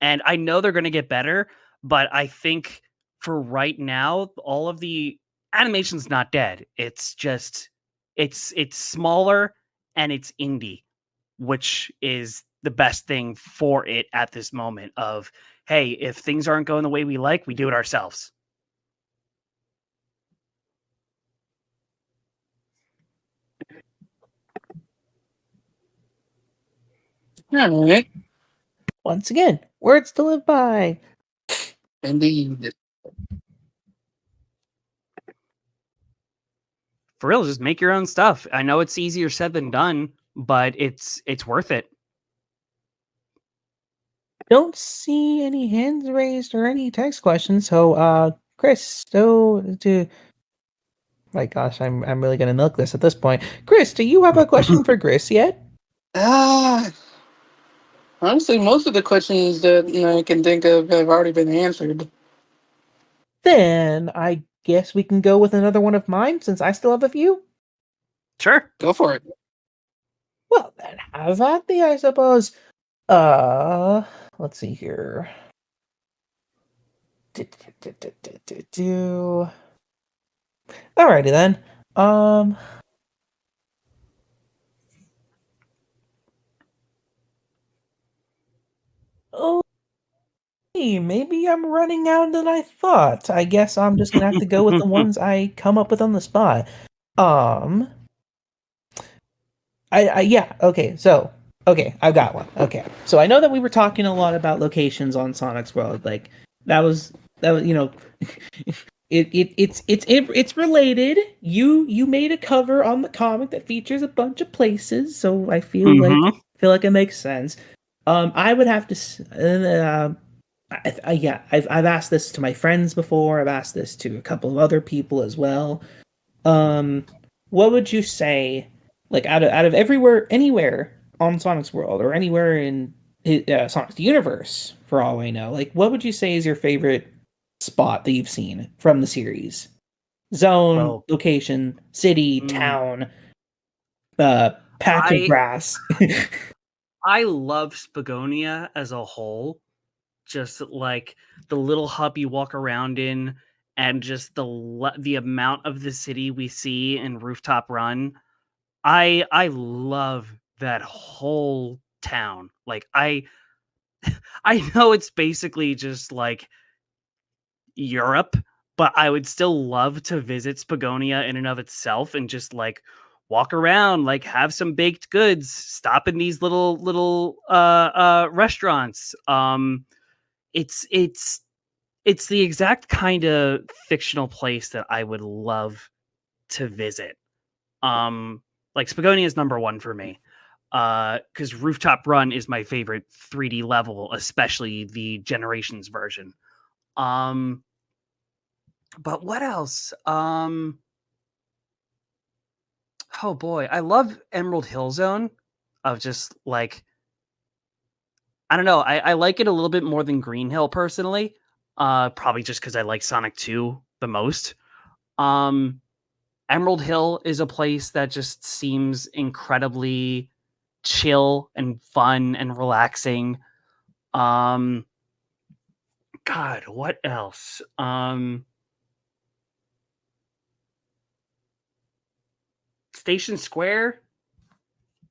And I know they're going to get better, but I think for right now, all of the animation's not dead. It's just it's smaller and it's indie, which is the best thing for it at this moment of, hey, if things aren't going the way we like, we do it ourselves. All right. Once again, words to live by. Indeed. For real, just make your own stuff. I know it's easier said than done, but it's worth it. Don't see any hands raised or any text questions. So, Kris, my gosh, I'm really gonna milk this at this point. Kris, do you have a question for Kris yet? Honestly, most of the questions that I can think of have already been answered. Then I guess we can go with another one of mine since I still have a few. Sure. Go for it. Well, then have at thee, I suppose. Let's see here. Alrighty then. Oh, hey, maybe I'm running out than I thought. I guess I'm just gonna have to go with the ones I come up with on the spot. Okay, I've got one. Okay, so I know that we were talking a lot about locations on Sonic's World. Like that was it's related. You made a cover on the comic that features a bunch of places, so I feel like it makes sense. I would have to. I've asked this to my friends before. I've asked this to a couple of other people as well. What would you say? Like out of anywhere on Sonic's World or anywhere in Sonic's universe, for all I know, like what would you say is your favorite spot that you've seen from the series? Zone, location, city, town, patch of grass. I love Spagonia as a whole. Just like the little hub you walk around in, and just the amount of the city we see in Rooftop Run. I love that whole town. Like I know it's basically just like Europe, but I would still love to visit Spagonia in and of itself and just like walk around, like have some baked goods, stop in these little restaurants. It's the exact kind of fictional place that I would love to visit. Like Spagonia is number one for me. Because Rooftop Run is my favorite 3D level, especially the Generations version. But what else? Oh boy, I love Emerald Hill Zone. Of just like, I don't know, I like it a little bit more than Green Hill personally. Probably just because I like Sonic 2 the most. And Emerald Hill is a place that just seems incredibly chill and fun and relaxing. God, what else? Station Square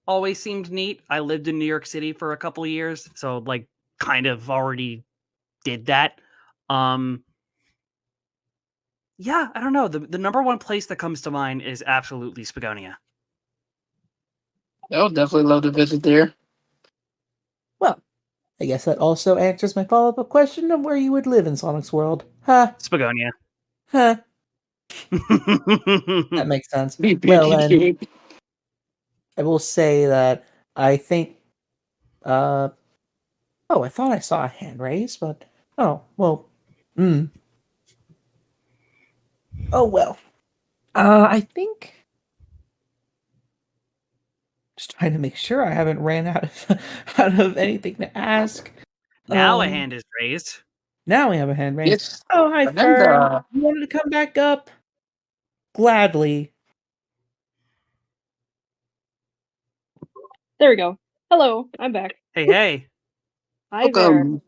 always seemed neat. I lived in New York City for a couple of years, so like kind of already did that. Yeah, I don't know. The number one place that comes to mind is absolutely Spagonia. I would definitely love to visit there. Well, I guess that also answers my follow-up question of where you would live in Sonic's world. Huh. Spagonia. Huh. That makes sense. Beep, beep, Well, beep, then, beep. I will say that I think... oh, I thought I saw a hand raised, but... Oh, well... Oh, well. I think... Just trying to make sure I haven't ran out of anything to ask. Now a hand is raised. Now we have a hand raised. Yes. Oh, hi, And Fern. You wanted to come back up? Gladly. There we go. Hello, I'm back. Hey. Hi there.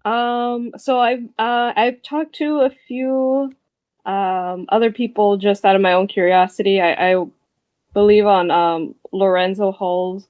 welcome. So I've talked to a few other people just out of my own curiosity. I believe on Lorenzo Hall's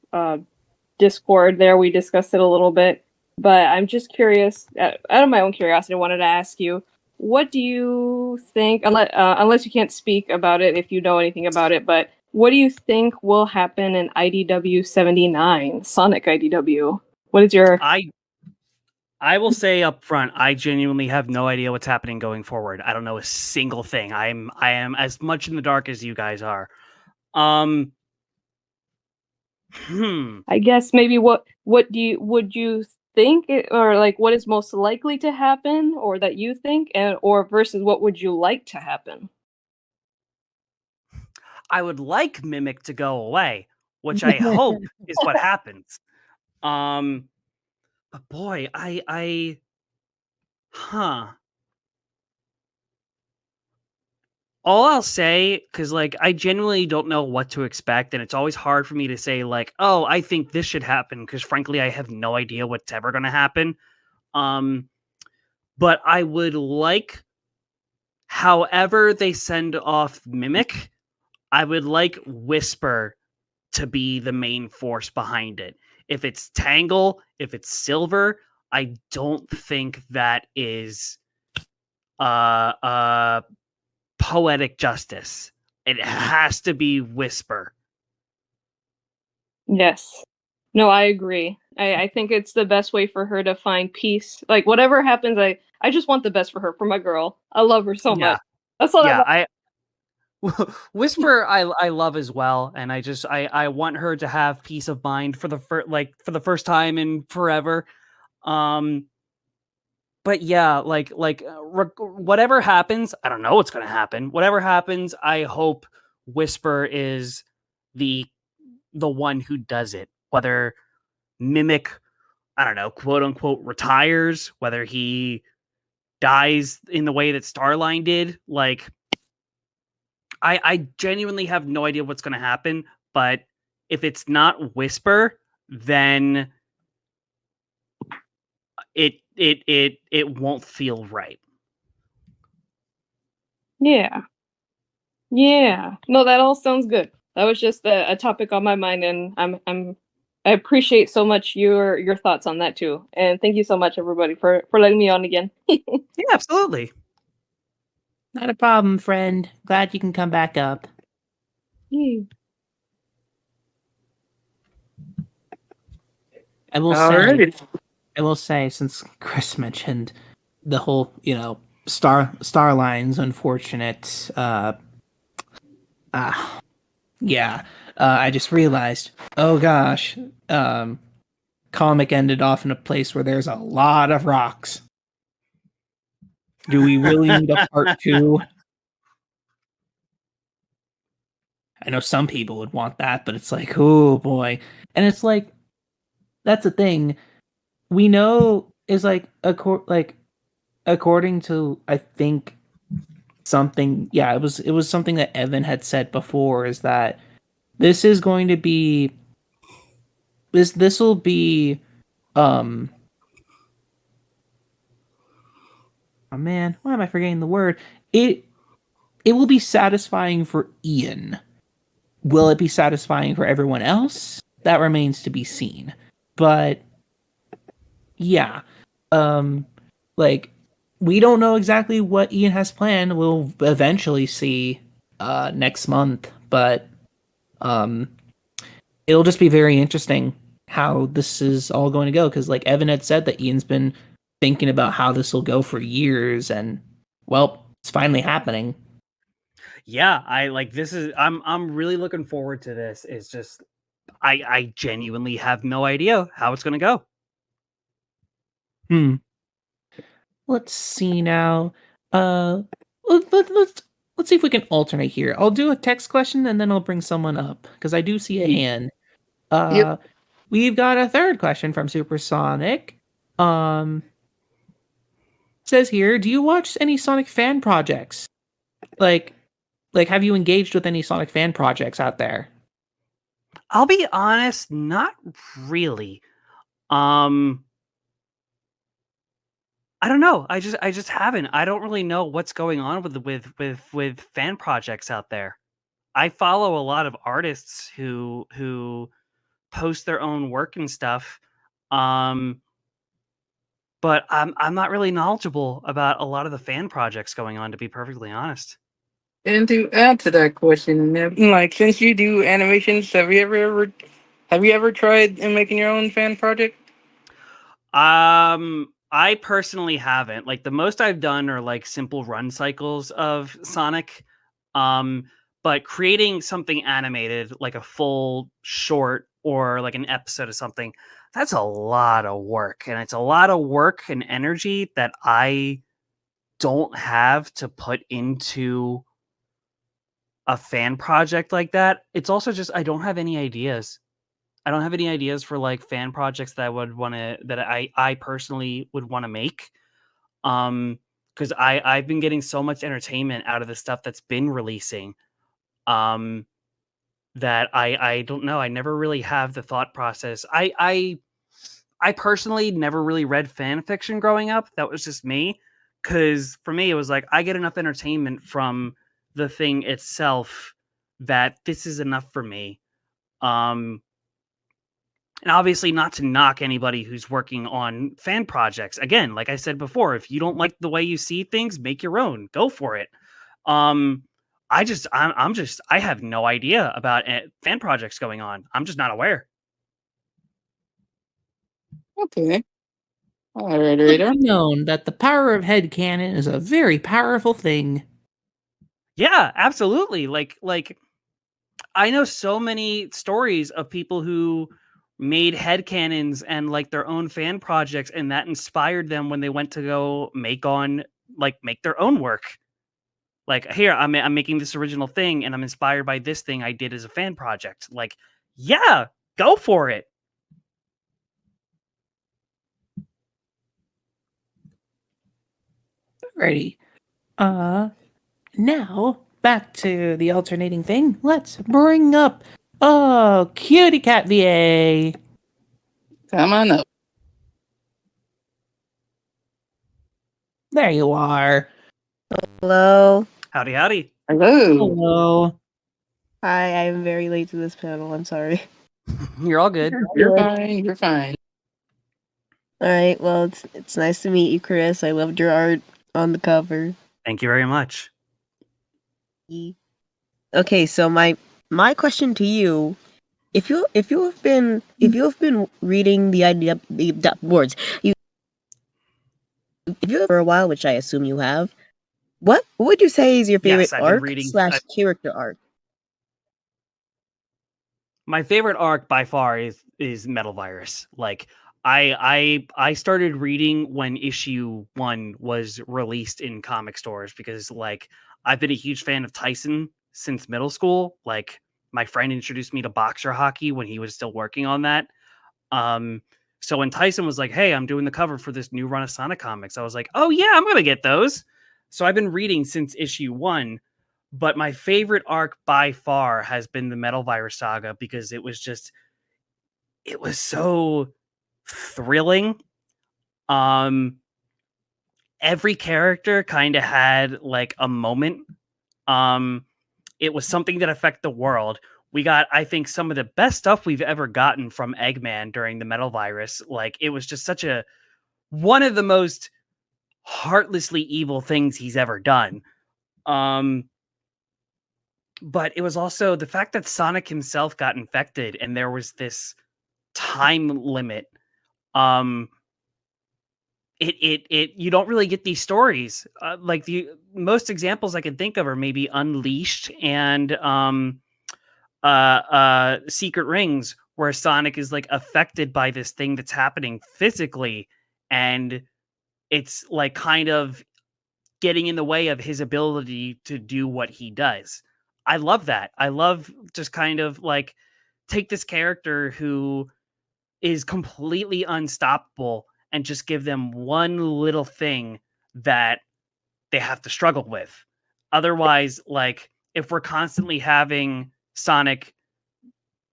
Discord there we discussed it a little bit, but I'm just curious out of my own curiosity. I wanted to ask you, what do you think? Unless you can't speak about it, if you know anything about it, but what do you think will happen in IDW 79, Sonic IDW? What is your? I will say up front, I genuinely have no idea what's happening going forward. I don't know a single thing. I am as much in the dark as you guys are. I guess maybe would you think or like what is most likely to happen or that you think or versus what would you like to happen? I would like Mimic to go away, which I hope is what happens. But boy, all I'll say, because like I genuinely don't know what to expect, and it's always hard for me to say like, oh, I think this should happen, because frankly, I have no idea what's ever going to happen. But I would like, however they send off Mimic, I would like Whisper to be the main force behind it. If it's Tangle, if it's Silver, I don't think that is poetic justice. It has to be Whisper. Yes. No, I agree. I think it's the best way for her to find peace. Like whatever happens, I just want the best for her, for my girl. I love her so much. That's all I Whisper I love as well, and I want her to have peace of mind for the first time in forever. But yeah, whatever happens, I don't know what's going to happen. Whatever happens, I hope Whisper is the one who does it. Whether Mimic, I don't know, quote unquote retires, whether he dies in the way that Starline did, like I genuinely have no idea what's going to happen, but if it's not Whisper, then it won't feel right. Yeah. No, that all sounds good. That was just a topic on my mind, and I appreciate so much your thoughts on that too. And thank you so much, everybody, for letting me on again. Yeah, absolutely. Not a problem, friend. Glad you can come back up. I will say, since Kris mentioned the whole, Starline's unfortunate, I just realized, oh gosh, comic ended off in a place where there's a lot of rocks. Do we really need a part 2? I know some people would want that, but it's like, oh boy. And it's like, that's the thing. We know is according to, I think, something. Yeah, it was something that Evan had said before. Is that this is going to be this will be oh man, why am I forgetting the word? It will be satisfying for Ian. Will it be satisfying for everyone else? That remains to be seen. But yeah, like we don't know exactly what Ian has planned. We'll eventually see next month, but it'll just be very interesting how this is all going to go, because like Evan had said that Ian's been thinking about how this will go for years, and well, it's finally happening. Yeah, I'm really looking forward to this. It's just I genuinely have no idea how it's going to go. Let's see now. Let's see if we can alternate here. I'll do a text question and then I'll bring someone up because I do see a hand. Yep. We've got a third question from Supersonic. Says here, do you watch any Sonic fan projects? Like have you engaged with any Sonic fan projects out there? I'll be honest, not really. I don't know. I just haven't. I don't really know what's going on with fan projects out there. I follow a lot of artists who post their own work and stuff. But I'm not really knowledgeable about a lot of the fan projects going on, to be perfectly honest. And to add to that question, like since you do animations, have you ever tried making your own fan project? I personally haven't. Like the most I've done are like simple run cycles of Sonic. But creating something animated, like a full short or like an episode of something, that's a lot of work. And it's a lot of work and energy that I don't have to put into a fan project like that. It's also just I don't have any ideas. I don't have any ideas for like fan projects that I personally would want to make. Because I've been getting so much entertainment out of the stuff that's been releasing. That I don't know. I never really have the thought process. I personally never really read fan fiction growing up. That was just me. Because for me, it was like I get enough entertainment from the thing itself that this is enough for me. And obviously not to knock anybody who's working on fan projects. Again, like I said before, if you don't like the way you see things, make your own. Go for it. I have no idea about fan projects going on. I'm just not aware. Okay. All right, Let it be known that the power of headcanon is a very powerful thing. Yeah, absolutely. Like I know so many stories of people who made headcanons and like their own fan projects, and that inspired them when they went to go make their own work. Like, here, I'm making this original thing and I'm inspired by this thing I did as a fan project. Like, yeah, go for it. Alrighty. Now back to the alternating thing. Let's bring up Cutie Cat VA. Come on up. There you are. Hello. Howdy, howdy. Hello. Hello. Hi, I'm very late to this panel. I'm sorry. You're all good. You're fine. You're fine. All right. Well, it's nice to meet you, Kris. I loved your art on the cover. Thank you very much. Okay, so my question to you, if you have been reading the boards, if you have for a while, which I assume you have, what would you say is your favorite arc / character arc? My favorite arc by far is Metal Virus. Like I started reading when issue 1 was released in comic stores because like I've been a huge fan of Tyson since middle school. Like my friend introduced me to boxer hockey when he was still working on that. So when Tyson was like, "Hey, I'm doing the cover for this new run of Sonic comics," I was like, "Oh yeah, I'm gonna get those." So I've been reading since issue 1, but my favorite arc by far has been the Metal Virus Saga because it was so thrilling. Every character kind of had like a moment. It was something that affected the world. We got, I think, some of the best stuff we've ever gotten from Eggman during the Metal Virus. Like, it was just one of the most heartlessly evil things he's ever done. But it was also the fact that Sonic himself got infected and there was this time limit. You don't really get these stories. Like the most examples I can think of are maybe Unleashed and Secret Rings, where Sonic is like affected by this thing that's happening physically, and it's like kind of getting in the way of his ability to do what he does. I love that. I love just kind of like take this character who is completely unstoppable and just give them one little thing that they have to struggle with. Otherwise, like if we're constantly having Sonic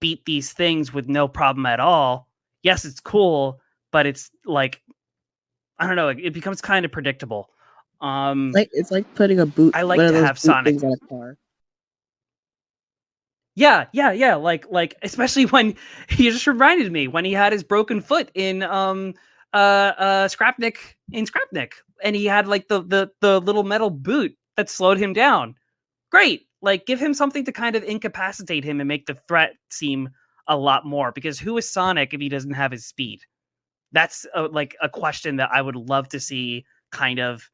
beat these things with no problem at all, yes, it's cool, but it's like, I don't know, it becomes kind of predictable. It's like putting a boot. I like one of to those have boot Sonic things on a car. Yeah. Like especially when he just reminded me when he had his broken foot in Scrapnik, and he had like the little metal boot that slowed him down. Great. Like give him something to kind of incapacitate him and make the threat seem a lot more, because who is Sonic if he doesn't have his speed? That's like a question that I would love to see kind of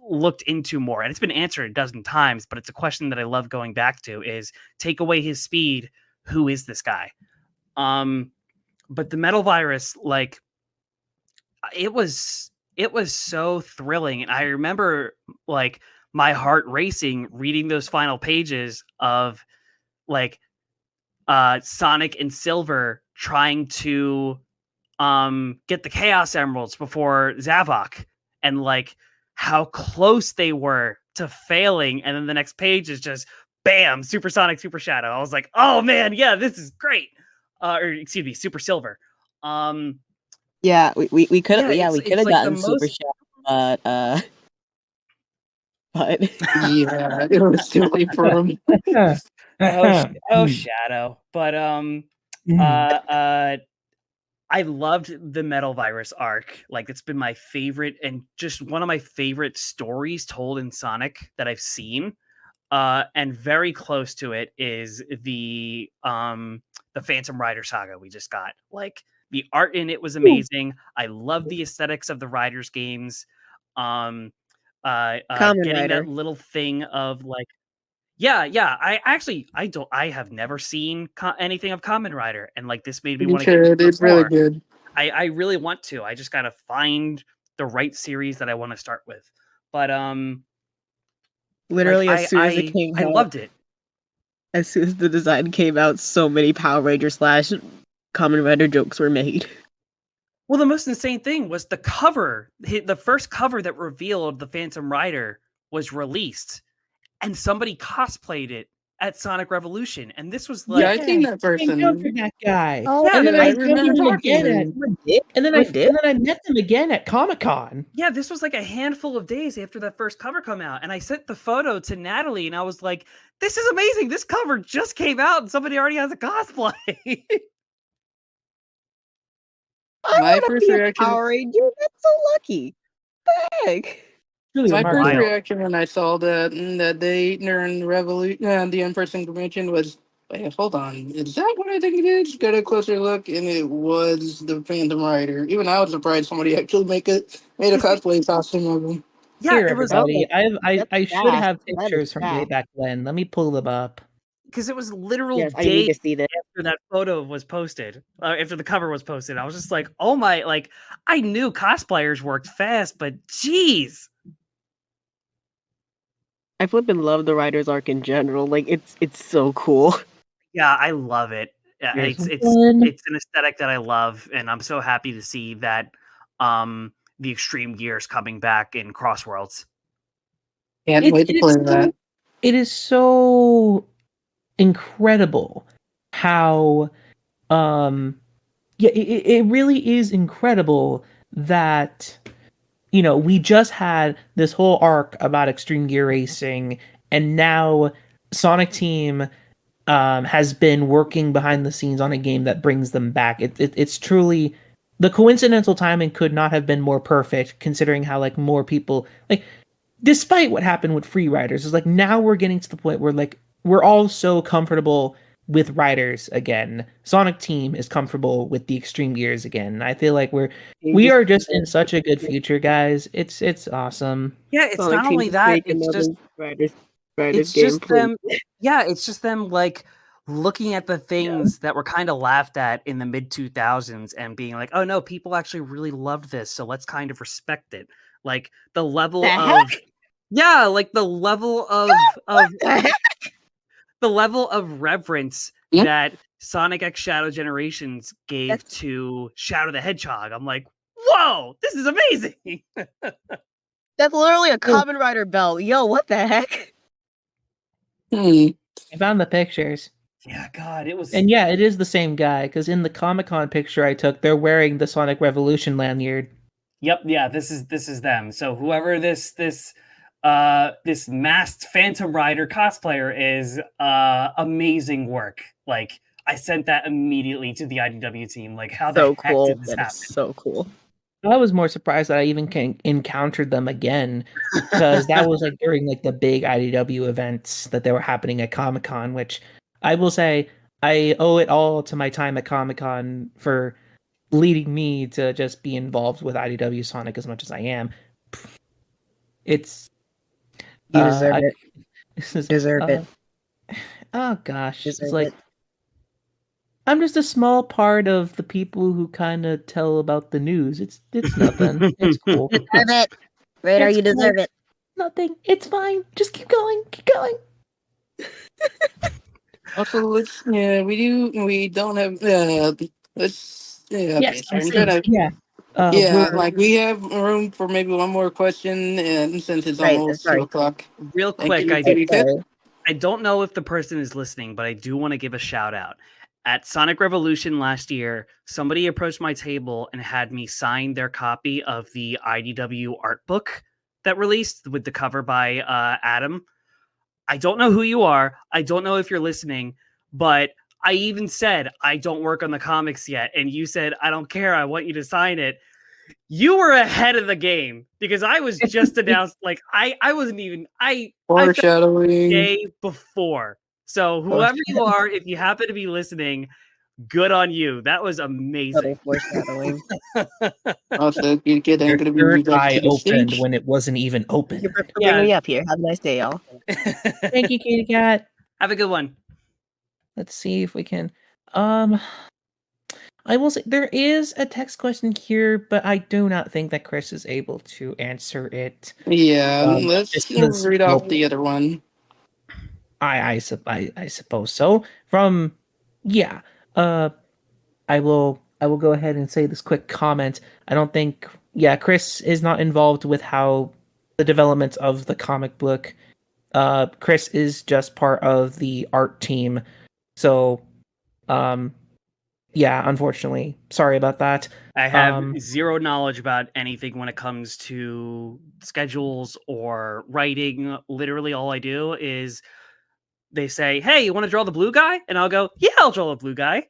looked into more, and it's been answered a dozen times, but it's a question that I love going back to is take away his speed, who is this guy? But the Metal Virus, like it was so thrilling, and I remember like my heart racing reading those final pages of like Sonic and Silver trying to get the Chaos Emeralds before Zavok, and like how close they were to failing, and then the next page is just bam, Super Sonic, Super Shadow. I was like, oh man, yeah, this is great. Or excuse me, Super Silver. Yeah, we could have it's gotten like Super Shadow, but Yeah, it was too late for him. oh Shadow. But I loved the Metal Virus arc. Like it's been my favorite and just one of my favorite stories told in Sonic that I've seen. And very close to it is the Phantom Rider saga we just got. Like the art in it was amazing. I love the aesthetics of the Riders games. Kamen Getting Rider. that little thing of like, yeah. I have never seen anything of Kamen Rider, and like this made me want to get into it It's really more. good. I really want to. I just gotta find the right series that I want to start with. But Literally, like, as soon as it came I out, loved it. as soon as the design came out, so many Power Ranger / Kamen Rider jokes were made. Well, the most insane thing was the cover. The first cover that revealed the Phantom Rider was released, and somebody cosplayed it at Sonic Revolution. And this was like, Yeah, I think that I encountered person. that guy. Oh, yeah, And then Yeah, I I encountered remember him talking again to at him. and then I met them again at Comic-Con. yeah, this was like a handful of days after that first cover come out. And I sent the photo to Natalie and I was like, this is amazing. This cover just came out and somebody already has a cosplay. I My want to first be a reaction. Power Ranger. That's so lucky. Heck. Really My first remarkable. reaction when I saw that they during Revolution, the in-person convention was, wait, hold on, is that what I think it is? Got a closer look, and it was the Phantom Rider. Even I was surprised somebody actually made a cosplay costume of him. Yeah, Here, it was everybody. That's I should fast. have That is pictures from way fast. back when. Let me pull them up. because it was literal Yes, I need days to see this. after that photo was posted, after the cover was posted. I was just like, oh my, like I knew cosplayers worked fast, but geez. I flippin' love the writer's arc in general. Like it's so cool. Yeah, I love it. Yeah, Here's it's one. it's an aesthetic that I love, and I'm so happy to see that the Extreme Gears coming back in Crossworlds. Can't wait to play that. It is so incredible how it really is incredible that we just had this whole arc about Extreme Gear Racing, and now Sonic Team has been working behind the scenes on a game that brings them back. It's truly, the coincidental timing could not have been more perfect, considering how more people despite what happened with Free Riders, is now we're getting to the point where we're all so comfortable with riders again. Sonic Team is comfortable with the Extreme Gears again. I feel like we are just in such a good future, guys. It's awesome. Yeah, it's not only that, it's just it's just them. Yeah, it's just them looking at the things that were kind of laughed at in the mid 2000s and being like, oh no, people actually really loved this, so let's kind of respect it. The level of the level of reverence that Sonic X Shadow Generations gave to Shadow the Hedgehog. I'm like, whoa, this is amazing. That's literally a Kamen Rider belt. Yo, what the heck? I found the pictures. Yeah, God, it was. And yeah, it is the same guy, because in the Comic-Con picture I took, they're wearing the Sonic Revolution lanyard. Yep, yeah, this is them. So whoever this masked Phantom Rider cosplayer is, amazing work. I sent that immediately to the IDW team. How the heck did this happen? So cool. I was more surprised that I even encountered them again, because that was during the big IDW events that they were happening at Comic-Con, which I will say I owe it all to my time at Comic-Con for leading me to just be involved with IDW Sonic as much as I am. It's you deserve it. Deserve it. Oh gosh, Deserve it. I'm just a small part of the people who kind of tell about the news. It's nothing. It's cool. Deserve it. Radar, you deserve it. Nothing. It's fine. Just keep going. Keep going. Also, we don't have let's Yes, we have room for maybe one more question, and since it's almost 2:00. Real quick, I don't know if the person is listening, but I do want to give a shout out. At Sonic Revolution last year, somebody approached my table and had me sign their copy of the IDW art book that released with the cover by Adam. I don't know who you are. I don't know if you're listening, but I even said, I don't work on the comics yet. And you said, I don't care. I want you to sign it. You were ahead of the game, because I was just announced. I wasn't even, Foreshadowing. Day before. So whoever you are, if you happen to be listening, good on you. That was amazing. Foreshadowing. Also, you get your third eye opened when it wasn't even open. You're bringing me up here. Have a nice day, y'all. Thank you, Kitty Cat. Have a good one. Let's see if we can. I will say there is a text question here, but I do not think that Kris is able to answer it. Yeah, let's read off the other one. I suppose so. I will go ahead and say this quick comment. I don't think Kris is not involved with how the development of the comic book. Kris is just part of the art team. So unfortunately, sorry about that. I have zero knowledge about anything when it comes to schedules or writing. Literally all I do is they say, hey, you want to draw the blue guy? And I'll go, yeah, I'll draw the blue guy.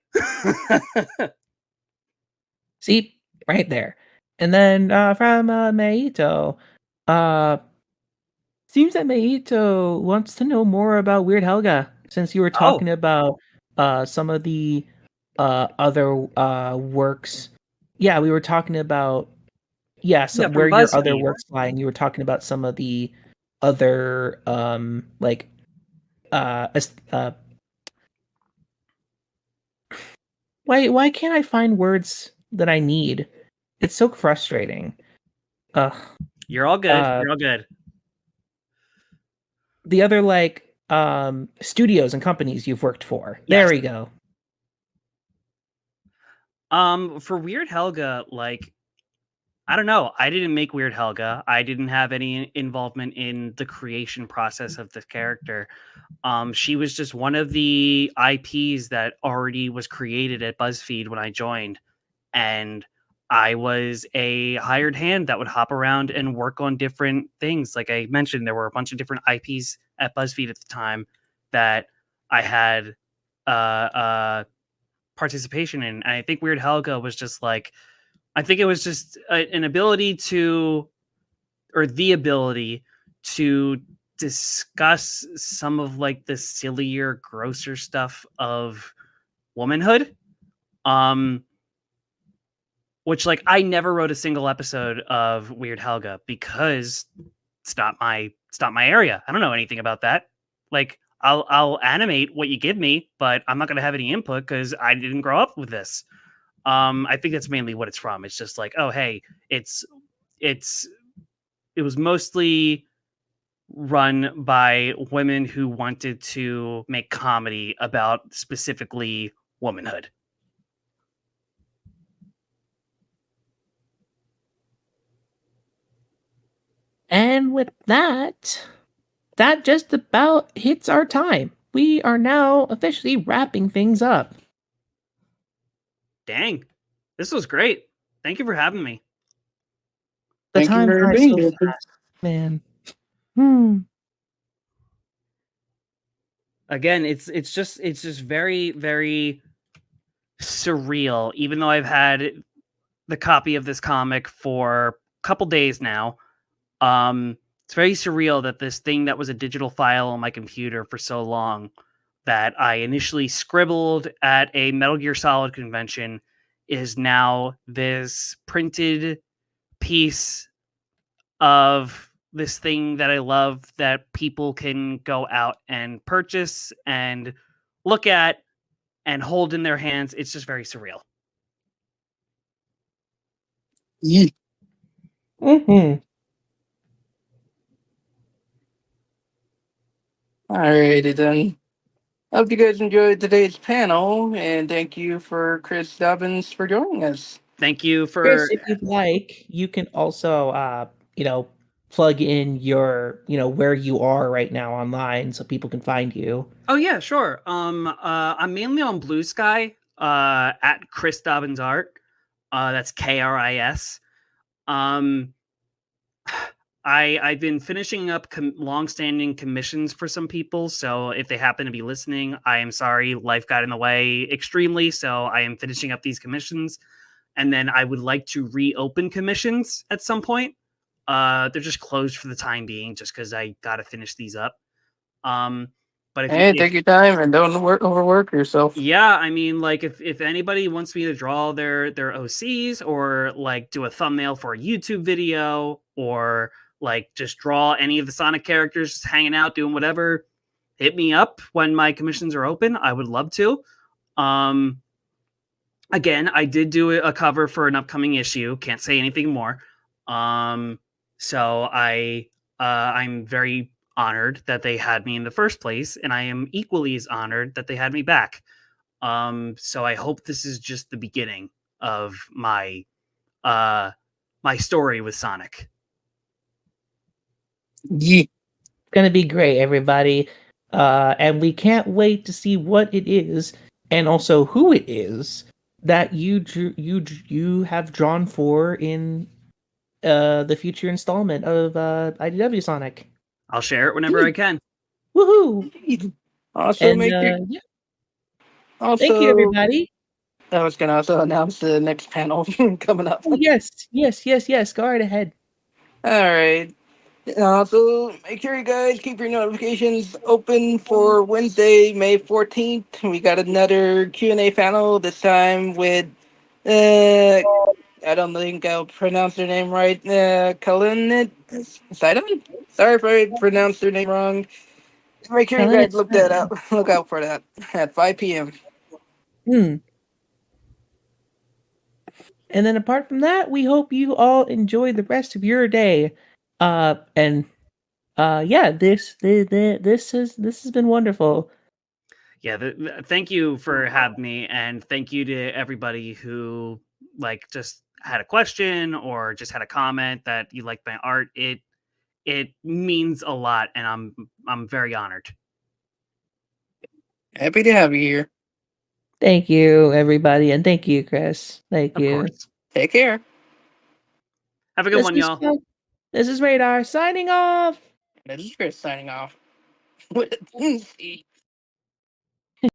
See, right there. And then from Meito, seems that Meito wants to know more about Weird Helga, since you were talking about some of the other works. Yeah, we were talking about where your other works lie, and you were talking about some of the other why can't I find words that I need? It's so frustrating. You're all good. You're all good. The other studios and companies you've worked for. Yes. There we go. For Weird Helga, I don't know. I didn't make Weird Helga. I didn't have any involvement in the creation process of the character. She was just one of the IPs that already was created at BuzzFeed when I joined. And I was a hired hand that would hop around and work on different things. Like I mentioned, there were a bunch of different IPs at BuzzFeed at the time that I had participation in. And I think Weird Helga was just like, I think it was just an ability to, or the ability to discuss some of like the sillier, grosser stuff of womanhood. Which like I never wrote a single episode of Weird Helga because it's not my area. I don't know anything about that. Like I'll animate what you give me, but I'm not going to have any input because I didn't grow up with this. I think that's mainly what it's from. It's just like, oh hey, it was mostly run by women who wanted to make comedy about specifically womanhood. And with that, that just about hits our time. We are now officially wrapping things up. Dang, this was great. Thank you for having me. The Thank you time for flies being so here. fast, man. Again, it's just very, very surreal. Even though I've had the copy of this comic for a couple days now, it's very surreal that this thing that was a digital file on my computer for so long that I initially scribbled at a Metal Gear Solid convention is now this printed piece of this thing that I love that people can go out and purchase and look at and hold in their hands. It's just very surreal. Yeah. Mm-hmm. Alrighty then. Hope you guys enjoyed today's panel, and thank you for Kris Dobbins for joining us. Thank you for Chris, if you'd like, you can also, plug in your, where you are right now online so people can find you. Oh yeah, sure. I'm mainly on Blue Sky, at Kris Dobbins Art. That's KRIS. I've been finishing up long-standing commissions for some people, so if they happen to be listening, I am sorry, life got in the way extremely, so I am finishing up these commissions, and then I would like to reopen commissions at some point. They're just closed for the time being, just because I gotta finish these up. But if Take your time and don't overwork yourself. yeah, I mean, like if anybody wants me to draw their OCs or like do a thumbnail for a YouTube video or like just draw any of the Sonic characters just hanging out doing whatever, hit me up when my commissions are open. I would love to. Again, I did do a cover for an upcoming issue. Can't say anything more. So I'm very honored that they had me in the first place, and I am equally as honored that they had me back. So I hope this is just the beginning of my my story with Sonic. Yeah. It's gonna be great, everybody. And we can't wait to see what it is and also who it is that you have drawn for in the future installment of IDW Sonic. I'll share it whenever I can. Woohoo! Also, And yeah. Also, thank you, everybody. I was gonna also announce the next panel coming up. Oh, yes. Go right ahead. All right. Also, make sure you guys keep your notifications open for Wednesday, May 14th. We got another Q&A panel, this time with, I don't think I'll pronounce her name right, Kalin Sidon? Sorry if I pronounced her name wrong. Make sure you guys look that up. Look out for that at 5 p.m. And then apart from that, we hope you all enjoy the rest of your day. This has been wonderful. Yeah, thank you for having me, and thank you to everybody who like just had a question or just had a comment that you liked my art, it means a lot, and I'm very honored. Happy to have you here. Thank you, everybody, and thank you, Kris. Thank Of you. course. Take care. Have a good one, y'all. This is Radar signing off. This is Kris signing off. With a